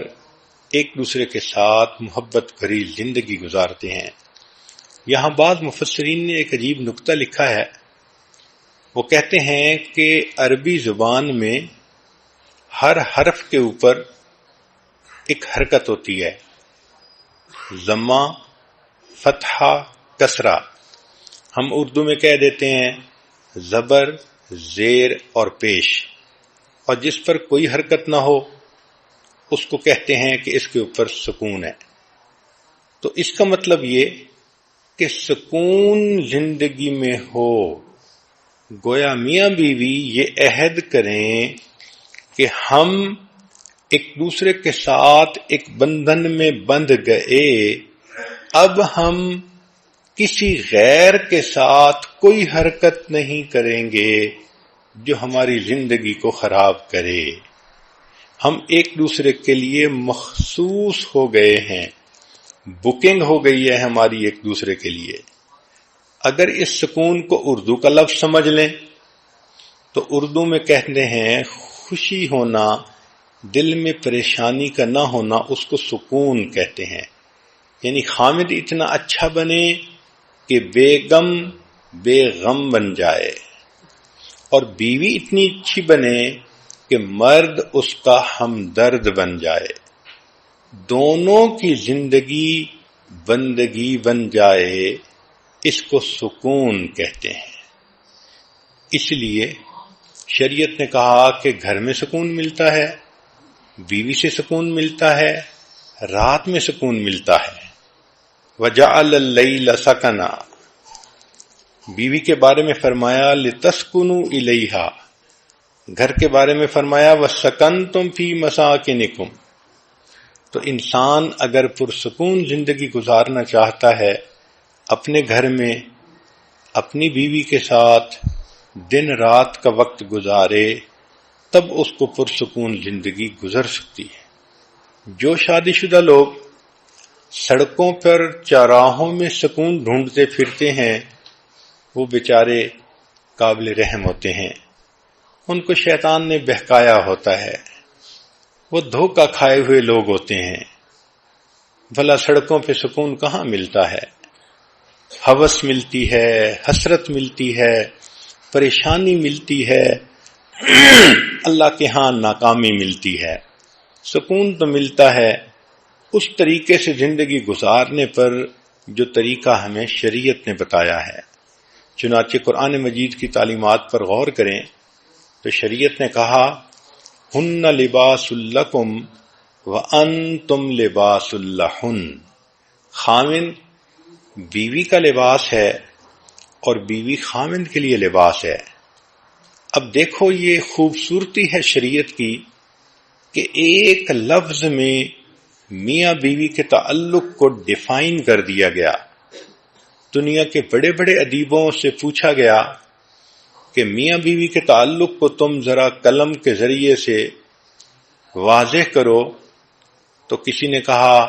[SPEAKER 1] ایک دوسرے کے ساتھ محبت بھری زندگی گزارتے ہیں۔ یہاں بعض مفسرین نے ایک عجیب نکتہ لکھا ہے۔ وہ کہتے ہیں کہ عربی زبان میں ہر حرف کے اوپر ایک حرکت ہوتی ہے، ضمہ، فتحہ، کسرہ۔ ہم اردو میں کہہ دیتے ہیں زبر، زیر اور پیش، اور جس پر کوئی حرکت نہ ہو اس کو کہتے ہیں کہ اس کے اوپر سکون ہے۔ تو اس کا مطلب یہ کہ سکون زندگی میں ہو۔ گویا میاں بیوی یہ عہد کریں کہ ہم ایک دوسرے کے ساتھ ایک بندھن میں بندھ گئے، اب ہم کسی غیر کے ساتھ کوئی حرکت نہیں کریں گے جو ہماری زندگی کو خراب کرے۔ ہم ایک دوسرے کے لیے مخصوص ہو گئے ہیں، بکنگ ہو گئی ہے ہماری ایک دوسرے کے لیے۔ اگر اس سکون کو اردو کا لفظ سمجھ لیں تو اردو میں کہتے ہیں خوشی ہونا، دل میں پریشانی کا نہ ہونا، اس کو سکون کہتے ہیں۔ یعنی خامد اتنا اچھا بنے کہ بیگم بے غم بن جائے، اور بیوی اتنی اچھی بنے کہ مرد اس کا ہمدرد بن جائے، دونوں کی زندگی بندگی بن جائے، اس کو سکون کہتے ہیں۔ اس لیے شریعت نے کہا کہ گھر میں سکون ملتا ہے، بیوی سے سکون ملتا ہے، رات میں سکون ملتا ہے۔ وَجَعَلَ اللَّيْلَ سَكَنًا، بیوی کے بارے میں فرمایا لِتَسْكُنُوا إِلَيْهَا، گھر کے بارے میں فرمایا وَسَكَنْتُمْ فِي مَسَاكِنِكُمْ، تو انسان اگر پرسکون زندگی گزارنا چاہتا ہے اپنے گھر میں اپنی بیوی کے ساتھ دن رات کا وقت گزارے تب اس کو پرسکون زندگی گزر سکتی ہے۔ جو شادی شدہ لوگ سڑکوں پر چوراہوں میں سکون ڈھونڈتے پھرتے ہیں وہ بیچارے قابل رحم ہوتے ہیں، ان کو شیطان نے بہکایا ہوتا ہے، وہ دھوکہ کھائے ہوئے لوگ ہوتے ہیں۔ بھلا سڑکوں پہ سکون کہاں ملتا ہے؟ ہوس ملتی ہے، حسرت ملتی ہے، پریشانی ملتی ہے، اللہ کے ہاں ناکامی ملتی ہے۔ سکون تو ملتا ہے اس طریقے سے زندگی گزارنے پر جو طریقہ ہمیں شریعت نے بتایا ہے۔ چنانچہ قرآن مجید کی تعلیمات پر غور کریں تو شریعت نے کہا ہن لباس لکم وانتم لباس لہن، خاوند بیوی کا لباس ہے اور بیوی خاوند کے لیے لباس ہے۔ اب دیکھو یہ خوبصورتی ہے شریعت کی کہ ایک لفظ میں میاں بیوی کے تعلق کو ڈیفائن کر دیا گیا۔ دنیا کے بڑے بڑے ادیبوں سے پوچھا گیا کہ میاں بیوی کے تعلق کو تم ذرا قلم کے ذریعے سے واضح کرو، تو کسی نے کہا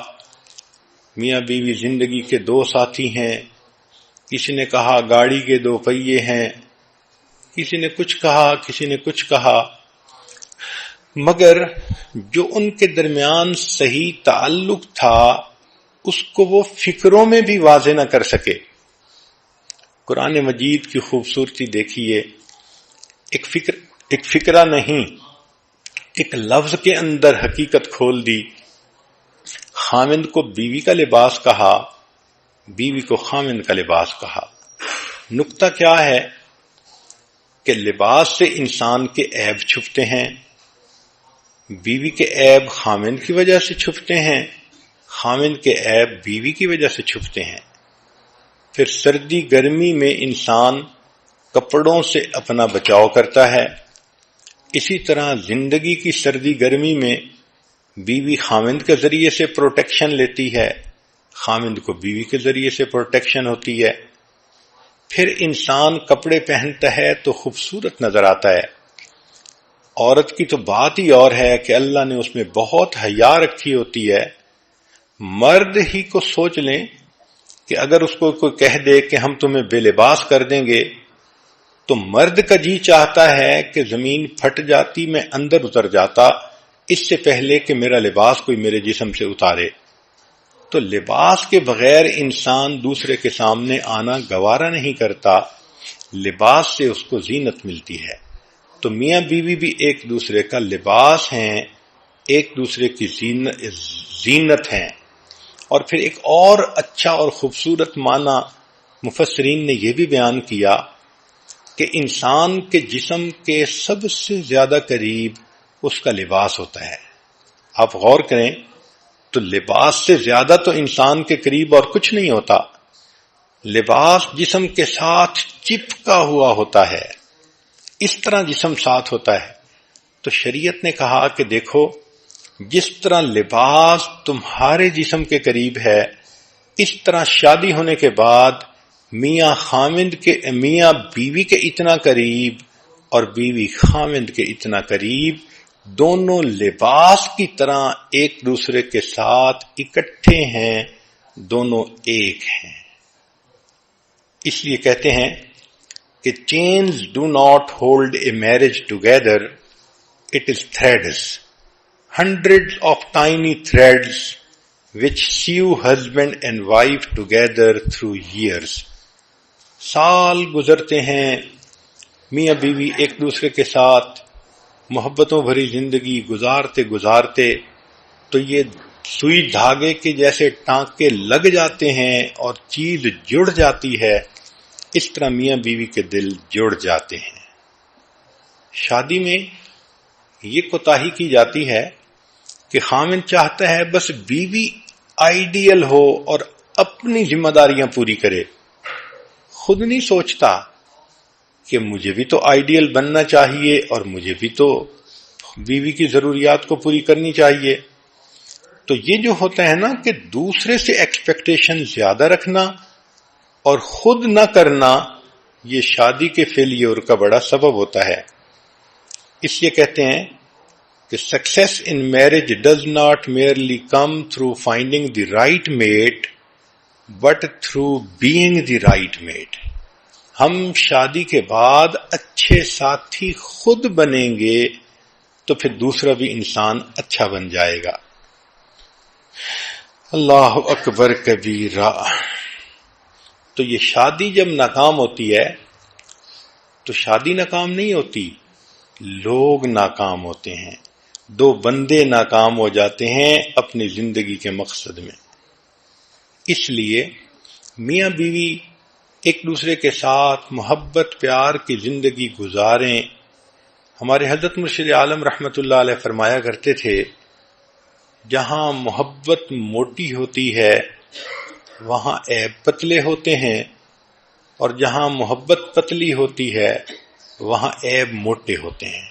[SPEAKER 1] میاں بیوی زندگی کے دو ساتھی ہیں، کسی نے کہا گاڑی کے دو پہیے ہیں، کسی نے کچھ کہا، کسی نے کچھ کہا، مگر جو ان کے درمیان صحیح تعلق تھا اس کو وہ فکروں میں بھی واضح نہ کر سکے۔ قرآن مجید کی خوبصورتی دیکھیے، ایک فکرہ نہیں، ایک لفظ کے اندر حقیقت کھول دی۔ خاوند کو بیوی کا لباس کہا، بیوی کو خاوند کا لباس کہا۔ نکتہ کیا ہے کہ لباس سے انسان کے عیب چھپتے ہیں، بیوی کے عیب خاوند کی وجہ سے چھپتے ہیں، خاوند کے عیب بیوی کی وجہ سے چھپتے ہیں۔ پھر سردی گرمی میں انسان کپڑوں سے اپنا بچاؤ کرتا ہے، اسی طرح زندگی کی سردی گرمی میں بیوی خاوند کے ذریعے سے پروٹیکشن لیتی ہے، خاوند کو بیوی کے ذریعے سے پروٹیکشن ہوتی ہے۔ پھر انسان کپڑے پہنتا ہے تو خوبصورت نظر آتا ہے۔ عورت کی تو بات ہی اور ہے کہ اللہ نے اس میں بہت حیا رکھی ہوتی ہے۔ مرد ہی کو سوچ لیں کہ اگر اس کو کوئی کہہ دے کہ ہم تمہیں بے لباس کر دیں گے تو مرد کا جی چاہتا ہے کہ زمین پھٹ جاتی، میں اندر اتر جاتا اس سے پہلے کہ میرا لباس کوئی میرے جسم سے اتارے۔ تو لباس کے بغیر انسان دوسرے کے سامنے آنا گوارا نہیں کرتا، لباس سے اس کو زینت ملتی ہے۔ تو میاں بیوی بھی ایک دوسرے کا لباس ہیں، ایک دوسرے کی زینت ہیں۔ اور پھر ایک اور اچھا اور خوبصورت معنی مفسرین نے یہ بھی بیان کیا کہ انسان کے جسم کے سب سے زیادہ قریب اس کا لباس ہوتا ہے۔ آپ غور کریں تو لباس سے زیادہ تو انسان کے قریب اور کچھ نہیں ہوتا، لباس جسم کے ساتھ چپکا ہوا ہوتا ہے، اس طرح جسم ساتھ ہوتا ہے۔ تو شریعت نے کہا کہ دیکھو جس طرح لباس تمہارے جسم کے قریب ہے، اس طرح شادی ہونے کے بعد میاں بیوی کے اتنا قریب اور بیوی خاوند کے اتنا قریب، دونوں لباس کی طرح ایک دوسرے کے ساتھ اکٹھے ہیں، دونوں ایک ہیں۔ اس لیے کہتے ہیں کہ chains do not hold a marriage together, it is threads, hundreds of tiny threads which sew husband and wife together through years. سال گزرتے ہیں، میاں بیوی ایک دوسرے کے ساتھ محبتوں بھری زندگی گزارتے گزارتے تو یہ سوئی دھاگے کے جیسے ٹانکے لگ جاتے ہیں اور چیز جڑ جاتی ہے، اس طرح میاں بیوی کے دل جڑ جاتے ہیں۔ شادی میں یہ کوتاہی کی جاتی ہے کہ خاوند چاہتا ہے بس بیوی آئیڈیل ہو اور اپنی ذمہ داریاں پوری کرے، خود نہیں سوچتا کہ مجھے بھی تو آئیڈیل بننا چاہیے اور مجھے بھی تو بیوی کی ضروریات کو پوری کرنی چاہیے. تو یہ جو ہوتا ہے نا کہ دوسرے سے ایکسپیکٹیشن زیادہ رکھنا اور خود نہ کرنا، یہ شادی کے فیلیور کا بڑا سبب ہوتا ہے. اس لیے کہتے ہیں کہ success in marriage does not merely come through finding the right mate but through being the right mate. ہم شادی کے بعد اچھے ساتھی خود بنیں گے تو پھر دوسرا بھی انسان اچھا بن جائے گا. اللہ اکبر کبیرہ. تو یہ شادی جب ناکام ہوتی ہے تو شادی ناکام نہیں ہوتی، لوگ ناکام ہوتے ہیں. دو بندے ناکام ہو جاتے ہیں اپنی زندگی کے مقصد میں. اس لیے میاں بیوی ایک دوسرے کے ساتھ محبت پیار کی زندگی گزاریں. ہمارے حضرت مرشد عالم رحمت اللہ علیہ فرمایا کرتے تھے، جہاں محبت موٹی ہوتی ہے وہاں عیب پتلے ہوتے ہیں، اور جہاں محبت پتلی ہوتی ہے وہاں عیب موٹے ہوتے ہیں.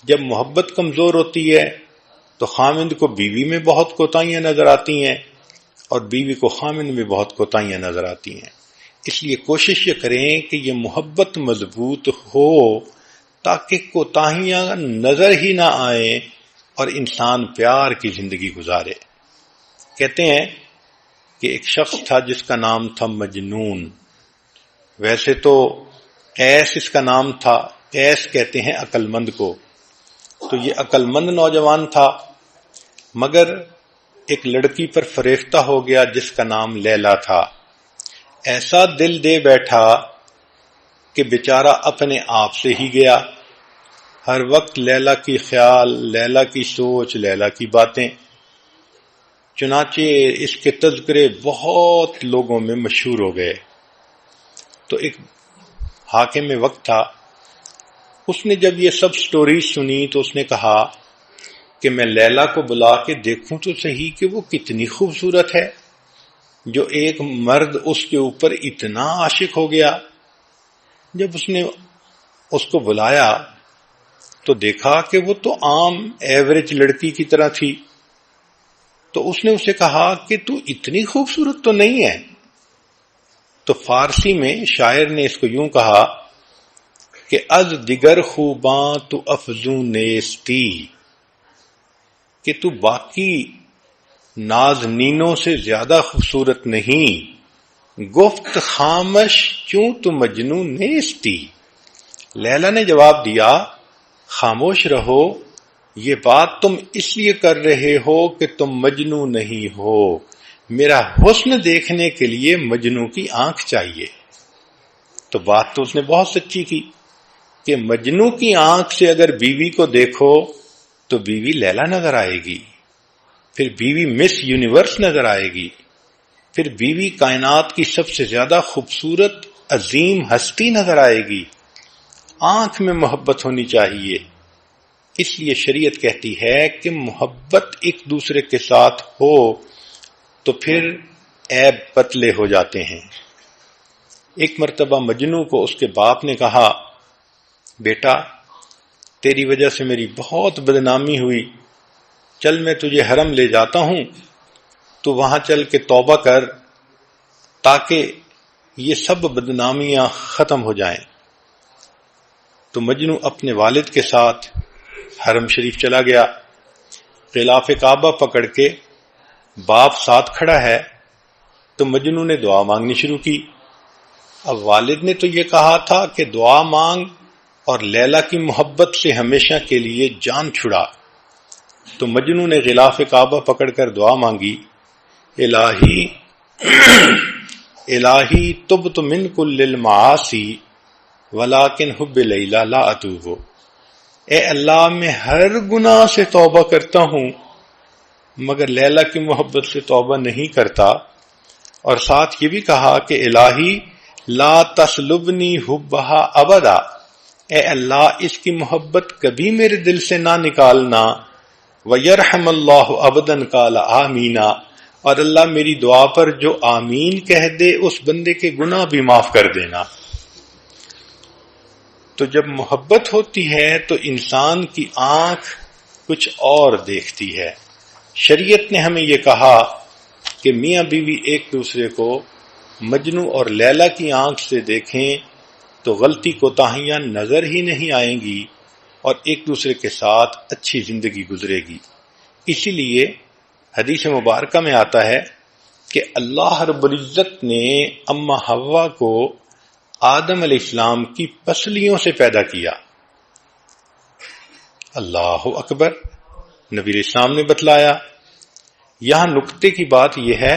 [SPEAKER 1] جب محبت کمزور ہوتی ہے تو خامند کو بیوی میں بہت کوتاہیاں نظر آتی ہیں اور بیوی کو خامند میں بہت کوتاہیاں نظر آتی ہیں. اس لیے کوشش یہ کریں کہ یہ محبت مضبوط ہو تاکہ کوتاہیاں نظر ہی نہ آئیں اور انسان پیار کی زندگی گزارے. کہتے ہیں کہ ایک شخص تھا جس کا نام تھا مجنون. ویسے تو قیس اس کا نام تھا، قیس کہتے ہیں عقل مند کو. تو یہ عقل مند نوجوان تھا، مگر ایک لڑکی پر فریفتہ ہو گیا جس کا نام لیلا تھا. ایسا دل دے بیٹھا کہ بیچارہ اپنے آپ سے ہی گیا. ہر وقت لیلا کی خیال، لیلا کی سوچ، لیلا کی باتیں. چنانچہ اس کے تذکرے بہت لوگوں میں مشہور ہو گئے. تو ایک حاکم وقت تھا، اس نے جب یہ سب سٹوریز سنی تو اس نے کہا کہ میں لیلا کو بلا کے دیکھوں تو صحیح کہ وہ کتنی خوبصورت ہے جو ایک مرد اس کے اوپر اتنا عاشق ہو گیا. جب اس نے اس کو بلایا تو دیکھا کہ وہ تو عام ایوریج لڑکی کی طرح تھی. تو اس نے اسے کہا کہ تو اتنی خوبصورت تو نہیں ہے. تو فارسی میں شاعر نے اس کو یوں کہا کہ از دیگر خوباں تو افزون نیستی، کہ تو باقی نازنینوں سے زیادہ خوبصورت نہیں. گفت خامش کیوں تو مجنون نیستی. لیلا نے جواب دیا، خاموش رہو، یہ بات تم اس لیے کر رہے ہو کہ تم مجنو نہیں ہو. میرا حسن دیکھنے کے لیے مجنو کی آنکھ چاہیے. تو بات تو اس نے بہت سچی کی کہ مجنو کی آنکھ سے اگر بیوی کو دیکھو تو بیوی لیلا نظر آئے گی، پھر بیوی مس یونیورس نظر آئے گی، پھر بیوی کائنات کی سب سے زیادہ خوبصورت عظیم ہستی نظر آئے گی. آنکھ میں محبت ہونی چاہیے. اس لیے شریعت کہتی ہے کہ محبت ایک دوسرے کے ساتھ ہو تو پھر عیب پتلے ہو جاتے ہیں. ایک مرتبہ مجنو کو اس کے باپ نے کہا، بیٹا تیری وجہ سے میری بہت بدنامی ہوئی، چل میں تجھے حرم لے جاتا ہوں، تو وہاں چل کے توبہ کر تاکہ یہ سب بدنامیاں ختم ہو جائیں. تو مجنو اپنے والد کے ساتھ حرم شریف چلا گیا. غلاف کعبہ پکڑ کے باپ ساتھ کھڑا ہے تو مجنو نے دعا مانگنی شروع کی. اب والد نے تو یہ کہا تھا کہ دعا مانگ اور لیلا کی محبت سے ہمیشہ کے لیے جان چھڑا. تو مجنو نے غلاف کعبہ پکڑ کر دعا مانگی، الہی الہی تبت من کل المعاصی ولیکن حب لیلا لا اتوب. اے اللہ میں ہر گناہ سے توبہ کرتا ہوں مگر لیلا کی محبت سے توبہ نہیں کرتا. اور ساتھ یہ بھی کہا کہ الہی لا تسلبنی حبہا ابدا، اے اللہ اس کی محبت کبھی میرے دل سے نہ نکالنا. وَيَرْحَمَ اللَّهُ عَبْدًا قَالَ آمِينَ، اور اللہ میری دعا پر جو آمین کہہ دے اس بندے کے گناہ بھی معاف کر دینا. تو جب محبت ہوتی ہے تو انسان کی آنکھ کچھ اور دیکھتی ہے. شریعت نے ہمیں یہ کہا کہ میاں بیوی ایک دوسرے کو مجنو اور لیلا کی آنکھ سے دیکھیں تو غلطی کوتاہیاں نظر ہی نہیں آئیں گی اور ایک دوسرے کے ساتھ اچھی زندگی گزرے گی. اسی لیے حدیث مبارکہ میں آتا ہے کہ اللہ رب العزت نے اما حوا کو آدم علیہ السلام کی پسلیوں سے پیدا کیا. اللہ اکبر. نبی علیہ السلام نے بتلایا. یہاں نکتے کی بات یہ ہے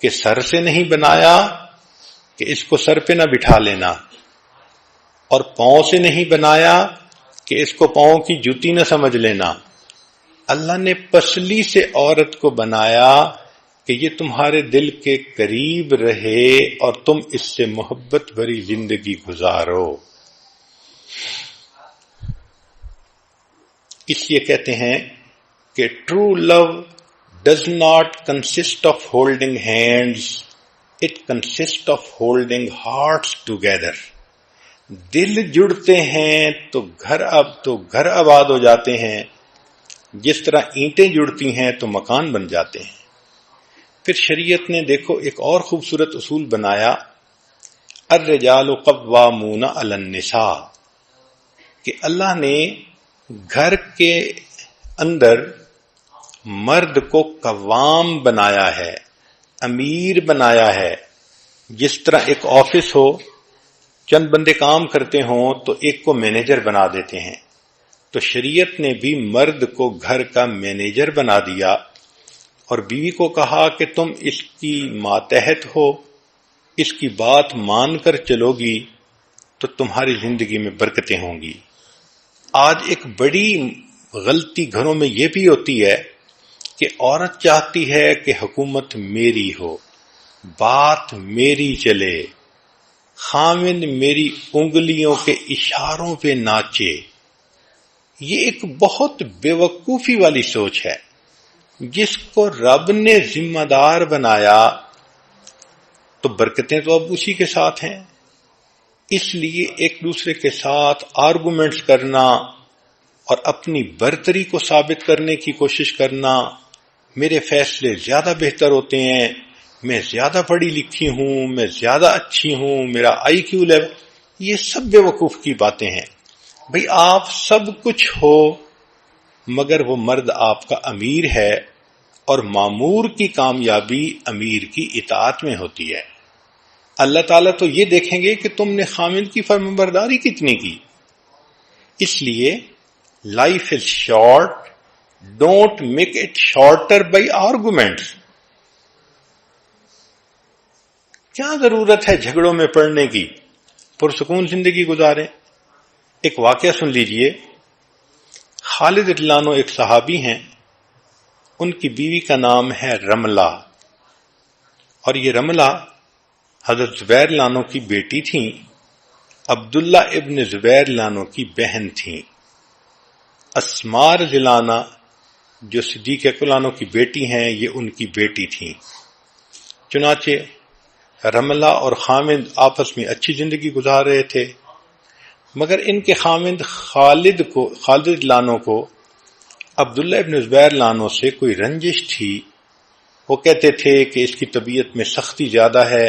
[SPEAKER 1] کہ سر سے نہیں بنایا کہ اس کو سر پہ نہ بٹھا لینا، اور پاؤں سے نہیں بنایا کہ اس کو پاؤں کی جوتی نہ سمجھ لینا. اللہ نے پسلی سے عورت کو بنایا کہ یہ تمہارے دل کے قریب رہے اور تم اس سے محبت بھری زندگی گزارو. اس لیے کہتے ہیں کہ true love does not consist of holding hands, it consists of holding hearts together. دل جڑتے ہیں تو گھر آباد ہو جاتے ہیں، جس طرح اینٹیں جڑتی ہیں تو مکان بن جاتے ہیں. پھر شریعت نے دیکھو ایک اور خوبصورت اصول بنایا، الرجال قوامون علی النساء، کہ اللہ نے گھر کے اندر مرد کو قوام بنایا ہے، امیر بنایا ہے. جس طرح ایک آفس ہو، چند بندے کام کرتے ہوں تو ایک کو مینیجر بنا دیتے ہیں، تو شریعت نے بھی مرد کو گھر کا مینیجر بنا دیا اور بیوی کو کہا کہ تم اس کی ماتحت ہو، اس کی بات مان کر چلو گی تو تمہاری زندگی میں برکتیں ہوں گی. آج ایک بڑی غلطی گھروں میں یہ بھی ہوتی ہے کہ عورت چاہتی ہے کہ حکومت میری ہو، بات میری چلے، خاوند میری انگلیوں کے اشاروں پہ ناچے. یہ ایک بہت بے وقوفی والی سوچ ہے. جس کو رب نے ذمہ دار بنایا تو برکتیں تو اب اسی کے ساتھ ہیں. اس لیے ایک دوسرے کے ساتھ آرگومنٹس کرنا اور اپنی برتری کو ثابت کرنے کی کوشش کرنا، میرے فیصلے زیادہ بہتر ہوتے ہیں، میں زیادہ پڑھی لکھی ہوں، میں زیادہ اچھی ہوں، میرا آئی کیو لیول، یہ سب بے وقوف کی باتیں ہیں. بھئی آپ سب کچھ ہو مگر وہ مرد آپ کا امیر ہے، اور مامور کی کامیابی امیر کی اطاعت میں ہوتی ہے. اللہ تعالیٰ تو یہ دیکھیں گے کہ تم نے خامند کی فرمانبرداری کتنی کی. اس لیے life is short, don't make it shorter by arguments. کیا ضرورت ہے جھگڑوں میں پڑنے کی، پرسکون زندگی گزاریں. ایک واقعہ سن لیجئے. خالد رضی اللہ عنہ ایک صحابی ہیں، ان کی بیوی کا نام ہے رملہ، اور یہ رملہ حضرت زبیر رضی اللہ عنہ کی بیٹی تھیں، عبداللہ ابن زبیر رضی اللہ عنہ کی بہن تھیں. اسماء رضی اللہ عنہ جو صدیق اکبر عنہ کی بیٹی ہیں، یہ ان کی بیٹی تھیں. چنانچہ رملہ اور خامند آپس میں اچھی زندگی گزار رہے تھے، مگر ان کے خامند خالد رضی اللہ عنہ کو عبداللہ ابن زبیر رضی اللہ عنہ سے کوئی رنجش تھی. وہ کہتے تھے کہ اس کی طبیعت میں سختی زیادہ ہے،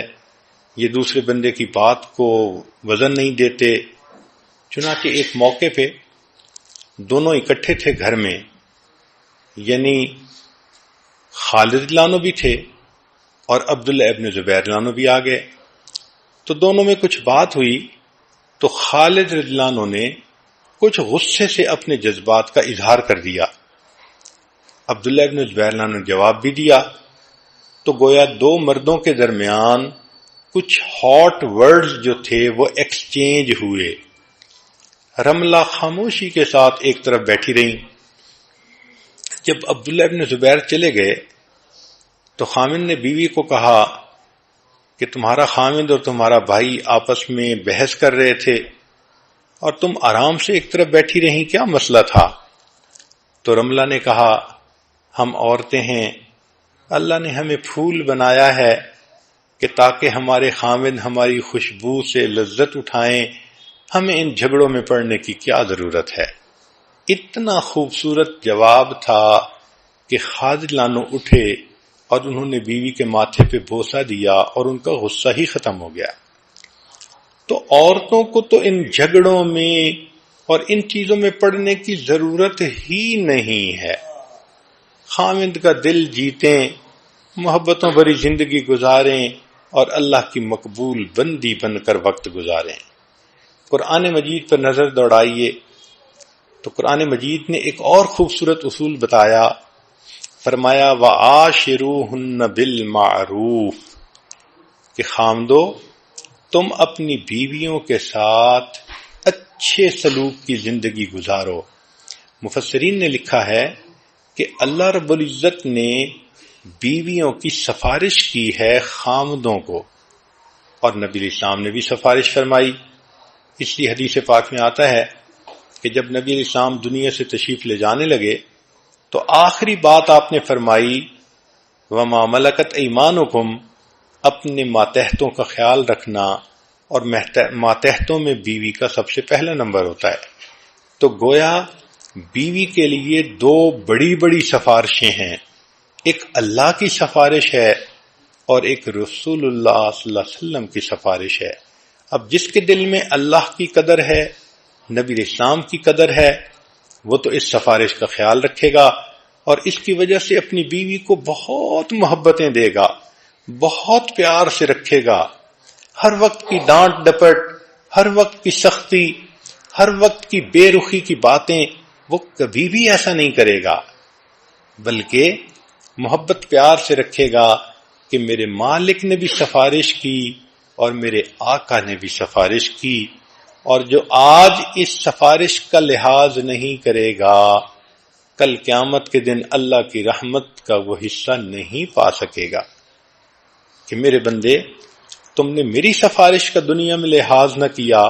[SPEAKER 1] یہ دوسرے بندے کی بات کو وزن نہیں دیتے. چنانچہ ایک موقع پہ دونوں اکٹھے تھے گھر میں، یعنی خالد رضی اللہ عنہ بھی تھے اور عبداللہ ابن زبیر رضی اللہ عنہ بھی آ گئے. تو دونوں میں کچھ بات ہوئی تو خالد رضی اللہ عنہ نے کچھ غصے سے اپنے جذبات کا اظہار کر دیا. عبداللہ ابن زبیر رضی اللہ عنہ نے جواب بھی دیا. تو گویا دو مردوں کے درمیان کچھ ہاٹ ورڈز جو تھے وہ ایکسچینج ہوئے. رملہ خاموشی کے ساتھ ایک طرف بیٹھی رہیں. جب عبداللہ ابن زبیر چلے گئے تو خامند نے بیوی کو کہا کہ تمہارا خامند اور تمہارا بھائی آپس میں بحث کر رہے تھے اور تم آرام سے ایک طرف بیٹھی رہیں، کیا مسئلہ تھا؟ تو رملہ نے کہا ہم عورتیں ہیں، اللہ نے ہمیں پھول بنایا ہے کہ تاکہ ہمارے خامند ہماری خوشبو سے لذت اٹھائیں، ہمیں ان جھگڑوں میں پڑنے کی کیا ضرورت ہے؟ اتنا خوبصورت جواب تھا کہ خالد لانو اٹھے اور انہوں نے بیوی کے ماتھے پہ بوسہ دیا اور ان کا غصہ ہی ختم ہو گیا۔ تو عورتوں کو تو ان جھگڑوں میں اور ان چیزوں میں پڑنے کی ضرورت ہی نہیں ہے۔ خاوند کا دل جیتیں، محبتوں بھری زندگی گزاریں اور اللہ کی مقبول بندی بن کر وقت گزاریں۔ قرآن مجید پر نظر دوڑائیے تو قرآن مجید نے ایک اور خوبصورت اصول بتایا، فرمایا وَعَاشِرُوهُنَّ بِالْمَعْرُوفِ کہ خامدو تم اپنی بیویوں کے ساتھ اچھے سلوک کی زندگی گزارو۔ مفسرین نے لکھا ہے کہ اللہ رب العزت نے بیویوں کی سفارش کی ہے خامدوں کو، اور نبی علیہ السلام نے بھی سفارش فرمائی۔ اس لیے حدیث پاک میں آتا ہے کہ جب نبی علیہ السلام دنیا سے تشریف لے جانے لگے تو آخری بات آپ نے فرمائی وَمَا مَلَكَتْ أَيْمَانُكُمْ اپنے ماتحتوں کا خیال رکھنا، اور ماتحتوں میں بیوی کا سب سے پہلا نمبر ہوتا ہے۔ تو گویا بیوی کے لیے دو بڑی بڑی سفارشیں ہیں، ایک اللہ کی سفارش ہے اور ایک رسول اللہ صلی اللہ علیہ وسلم کی سفارش ہے۔ اب جس کے دل میں اللہ کی قدر ہے، نبی علیہ السلام کی قدر ہے، وہ تو اس سفارش کا خیال رکھے گا اور اس کی وجہ سے اپنی بیوی کو بہت محبتیں دے گا، بہت پیار سے رکھے گا۔ ہر وقت کی ڈانٹ ڈپٹ، ہر وقت کی سختی، ہر وقت کی بے رخی کی باتیں وہ کبھی بھی ایسا نہیں کرے گا، بلکہ محبت پیار سے رکھے گا کہ میرے مالک نے بھی سفارش کی اور میرے آقا نے بھی سفارش کی، اور جو آج اس سفارش کا لحاظ نہیں کرے گا کل قیامت کے دن اللہ کی رحمت کا وہ حصہ نہیں پا سکے گا۔ کہ میرے بندے تم نے میری سفارش کا دنیا میں لحاظ نہ کیا،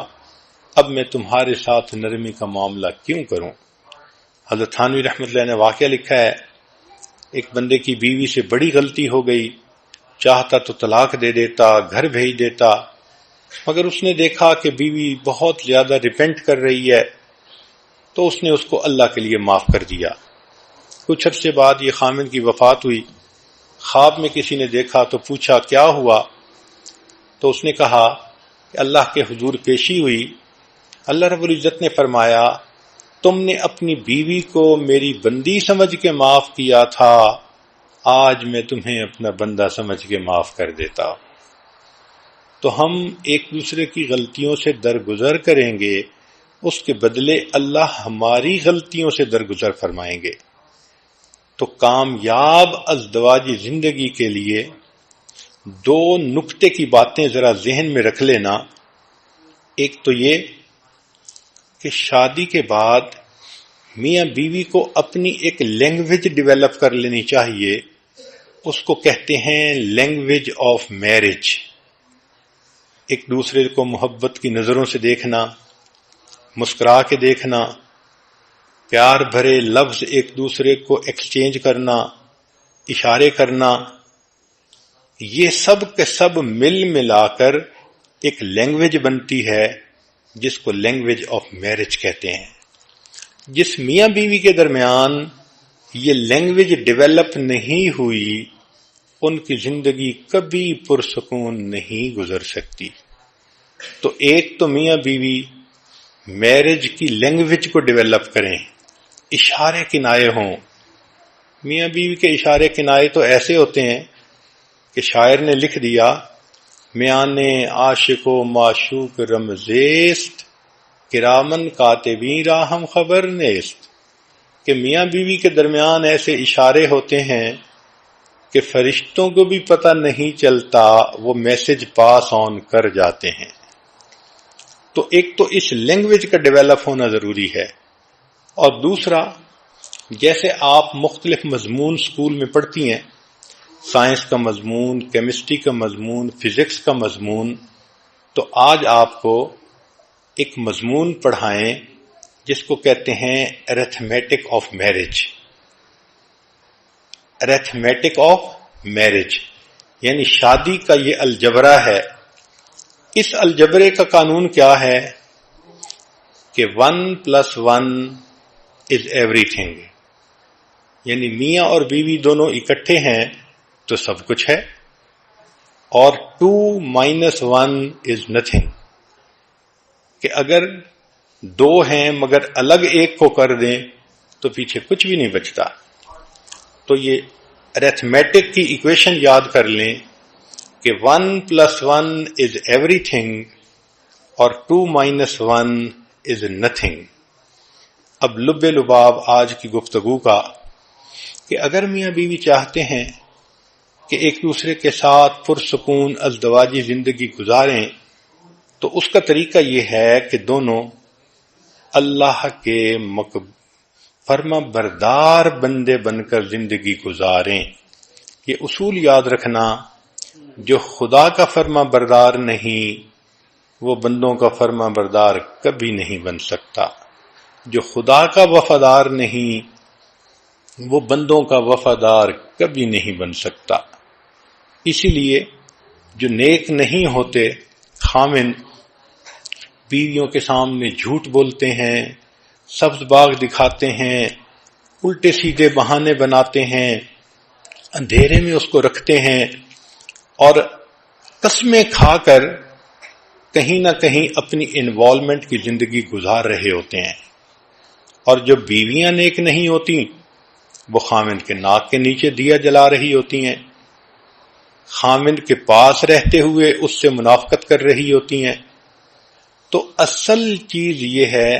[SPEAKER 1] اب میں تمہارے ساتھ نرمی کا معاملہ کیوں کروں؟ حضرت تھانوی رحمۃ اللہ نے واقعہ لکھا ہے، ایک بندے کی بیوی سے بڑی غلطی ہو گئی، چاہتا تو طلاق دے دیتا، گھر بھیج دیتا، مگر اس نے دیکھا کہ بیوی بہت زیادہ ریپینٹ کر رہی ہے تو اس نے اس کو اللہ کے لیے معاف کر دیا۔ کچھ عرصے بعد یہ خامد کی وفات ہوئی، خواب میں کسی نے دیکھا تو پوچھا کیا ہوا، تو اس نے کہا کہ اللہ کے حضور پیشی ہوئی، اللہ رب العزت نے فرمایا تم نے اپنی بیوی کو میری بندی سمجھ کے معاف کیا تھا، آج میں تمہیں اپنا بندہ سمجھ کے معاف کر دیتا ہوں۔ تو ہم ایک دوسرے کی غلطیوں سے درگزر کریں گے، اس کے بدلے اللہ ہماری غلطیوں سے درگزر فرمائیں گے۔ تو کامیاب ازدواجی زندگی کے لیے دو نکتے کی باتیں ذرا ذہن میں رکھ لینا۔ ایک تو یہ کہ شادی کے بعد میاں بیوی کو اپنی ایک لینگویج ڈیولپ کر لینی چاہیے، اس کو کہتے ہیں لینگویج آف میرج۔ ایک دوسرے کو محبت کی نظروں سے دیکھنا، مسکرا کے دیکھنا، پیار بھرے لفظ ایک دوسرے کو ایکسچینج کرنا، اشارے کرنا، یہ سب کے سب مل ملا کر ایک لینگویج بنتی ہے جس کو لینگویج آف میرج کہتے ہیں۔ جس میاں بیوی کے درمیان یہ لینگویج ڈیولپ نہیں ہوئی، ان کی زندگی کبھی پرسکون نہیں گزر سکتی۔ تو ایک تو میاں بیوی میرج کی لینگویج کو ڈیولپ کریں، اشارے کنائے ہوں۔ میاں بیوی کے اشارے کنائے تو ایسے ہوتے ہیں کہ شاعر نے لکھ دیا میانے عاشق و معشوق رمزیست کرامن کاتبین را ہم خبر نیست، کہ میاں بیوی کے درمیان ایسے اشارے ہوتے ہیں کہ فرشتوں کو بھی پتہ نہیں چلتا، وہ میسج پاس آن کر جاتے ہیں۔ تو ایک تو اس لینگویج کا ڈیولپ ہونا ضروری ہے، اور دوسرا جیسے آپ مختلف مضمون سکول میں پڑھتی ہیں، سائنس کا مضمون، کیمسٹری کا مضمون، فزکس کا مضمون، تو آج آپ کو ایک مضمون پڑھائیں جس کو کہتے ہیں arithmetic of marriage. Arithmetic of marriage یعنی شادی کا یہ الجبرا ہے۔ اس الجبرے کا قانون کیا ہے کہ 1+1 is everything، یعنی میاں اور بیوی دونوں اکٹھے ہیں تو سب کچھ ہے، اور 2-1 is nothing، کہ اگر دو ہیں مگر الگ ایک کو کر دیں تو پیچھے کچھ بھی نہیں بچتا۔ تو یہ ارتھمیٹک کی ایکویشن یاد کر لیں کہ 1+1 is everything اور 2-1 is nothing۔ اب لب لباب آج کی گفتگو کا کہ اگر میاں بیوی چاہتے ہیں کہ ایک دوسرے کے ساتھ پرسکون ازدواجی زندگی گزاریں تو اس کا طریقہ یہ ہے کہ دونوں اللہ کے فرما بردار بندے بن کر زندگی گزاریں۔ یہ اصول یاد رکھنا، جو خدا کا فرما بردار نہیں وہ بندوں کا فرما بردار کبھی نہیں بن سکتا، جو خدا کا وفادار نہیں وہ بندوں کا وفادار کبھی نہیں بن سکتا۔ اسی لیے جو نیک نہیں ہوتے خامن بیویوں کے سامنے جھوٹ بولتے ہیں، سبز باغ دکھاتے ہیں، الٹے سیدھے بہانے بناتے ہیں، اندھیرے میں اس کو رکھتے ہیں اور قسمیں کھا کر کہیں نہ کہیں اپنی انوالومنٹ کی زندگی گزار رہے ہوتے ہیں، اور جو بیویاں نیک نہیں ہوتی وہ خامند کے ناک کے نیچے دیا جلا رہی ہوتی ہیں، خامند کے پاس رہتے ہوئے اس سے منافقت کر رہی ہوتی ہیں۔ تو اصل چیز یہ ہے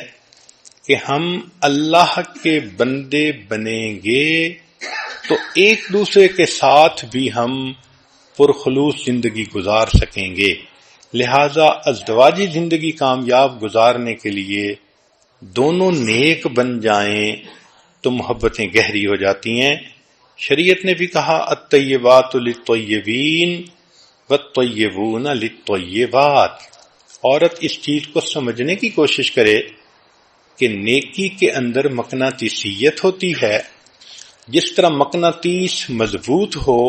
[SPEAKER 1] کہ ہم اللہ کے بندے بنیں گے تو ایک دوسرے کے ساتھ بھی ہم پرخلوص زندگی گزار سکیں گے۔ لہذا ازدواجی زندگی کامیاب گزارنے کے لیے دونوں نیک بن جائیں تو محبتیں گہری ہو جاتی ہیں۔ شریعت نے بھی کہا الطیبات للطیبین والطیبون للطیبات۔ عورت اس چیز کو سمجھنے کی کوشش کرے کہ نیکی کے اندر مقناطیسیت ہوتی ہے، جس طرح مقناطیس مضبوط ہو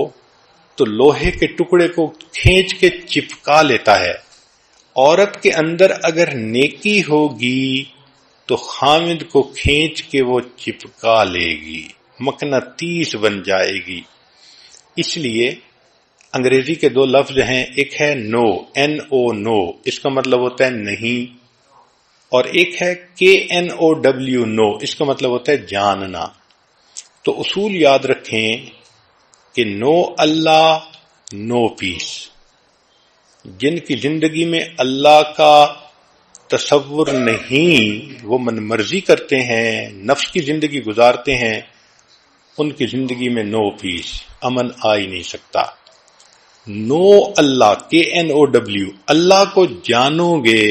[SPEAKER 1] تو لوہے کے ٹکڑے کو کھینچ کے چپکا لیتا ہے، عورت کے اندر اگر نیکی ہوگی تو خامد کو کھینچ کے وہ چپکا لے گی، مقناطیس بن جائے گی۔ اس لیے انگریزی کے دو لفظ ہیں، ایک ہے نو NO نو، اس کا مطلب ہوتا ہے نہیں، اور ایک ہے KNOW نو، اس کا مطلب ہوتا ہے جاننا۔ تو اصول یاد رکھیں کہ نو اللہ نو پیس۔ جن کی زندگی میں اللہ کا تصور نہیں، وہ من مرضی کرتے ہیں، نفس کی زندگی گزارتے ہیں، ان کی زندگی میں نو پیس، امن آ ہی نہیں سکتا۔ نو اللہ KNOW، اللہ کو جانو گے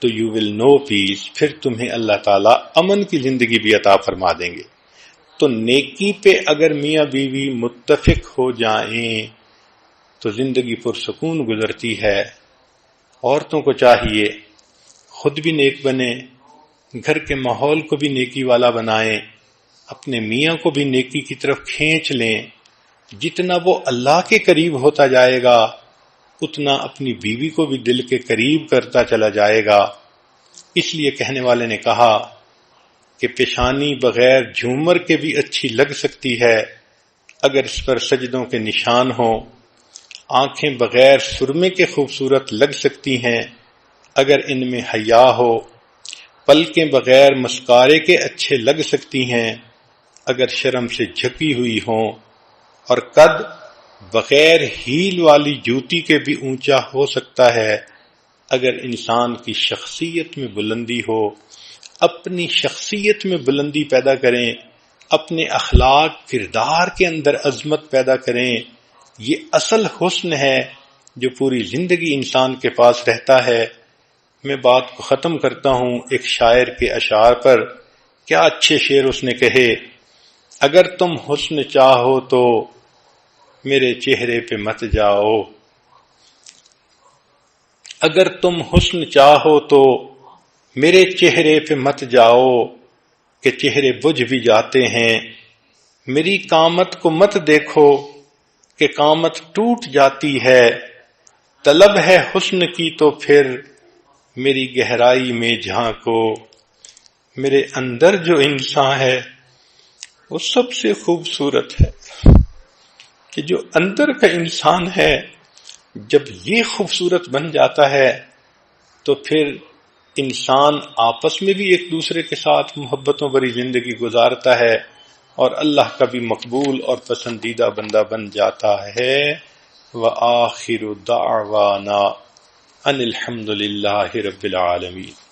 [SPEAKER 1] تو یو ول نو پیس، پھر تمہیں اللہ تعالیٰ امن کی زندگی بھی عطا فرما دیں گے۔ تو نیکی پہ اگر میاں بیوی متفق ہو جائیں تو زندگی پرسکون گزرتی ہے۔ عورتوں کو چاہیے خود بھی نیک بنیں، گھر کے ماحول کو بھی نیکی والا بنائیں، اپنے میاں کو بھی نیکی کی طرف کھینچ لیں۔ جتنا وہ اللہ کے قریب ہوتا جائے گا اتنا اپنی بیوی کو بھی دل کے قریب کرتا چلا جائے گا۔ اس لیے کہنے والے نے کہا کہ پیشانی بغیر جھومر کے بھی اچھی لگ سکتی ہے اگر اس پر سجدوں کے نشان ہوں، آنکھیں بغیر سرمے کے خوبصورت لگ سکتی ہیں اگر ان میں حیا ہو، پلکیں بغیر مسکارے کے اچھے لگ سکتی ہیں اگر شرم سے جھکی ہوئی ہوں، اور قد بغیر ہیل والی جوتی کے بھی اونچا ہو سکتا ہے اگر انسان کی شخصیت میں بلندی ہو۔ اپنی شخصیت میں بلندی پیدا کریں، اپنے اخلاق کردار کے اندر عظمت پیدا کریں، یہ اصل حسن ہے جو پوری زندگی انسان کے پاس رہتا ہے۔ میں بات کو ختم کرتا ہوں ایک شاعر کے اشعار پر۔ کیا اچھے شعر اس نے کہے، اگر تم حسن چاہو تو میرے چہرے پہ مت جاؤ، اگر تم حسن چاہو تو میرے چہرے پہ مت جاؤ کہ چہرے بجھ بھی جاتے ہیں، میری قامت کو مت دیکھو کہ قامت ٹوٹ جاتی ہے، طلب ہے حسن کی تو پھر میری گہرائی میں جھانکو میرے اندر جو انسان ہے وہ سب سے خوبصورت ہے، کہ جو اندر کا انسان ہے جب یہ خوبصورت بن جاتا ہے تو پھر انسان آپس میں بھی ایک دوسرے کے ساتھ محبتوں بھری زندگی گزارتا ہے اور اللہ کا بھی مقبول اور پسندیدہ بندہ بن جاتا ہے۔ وآخر دعوانا ان الحمد للہ رب العالمین۔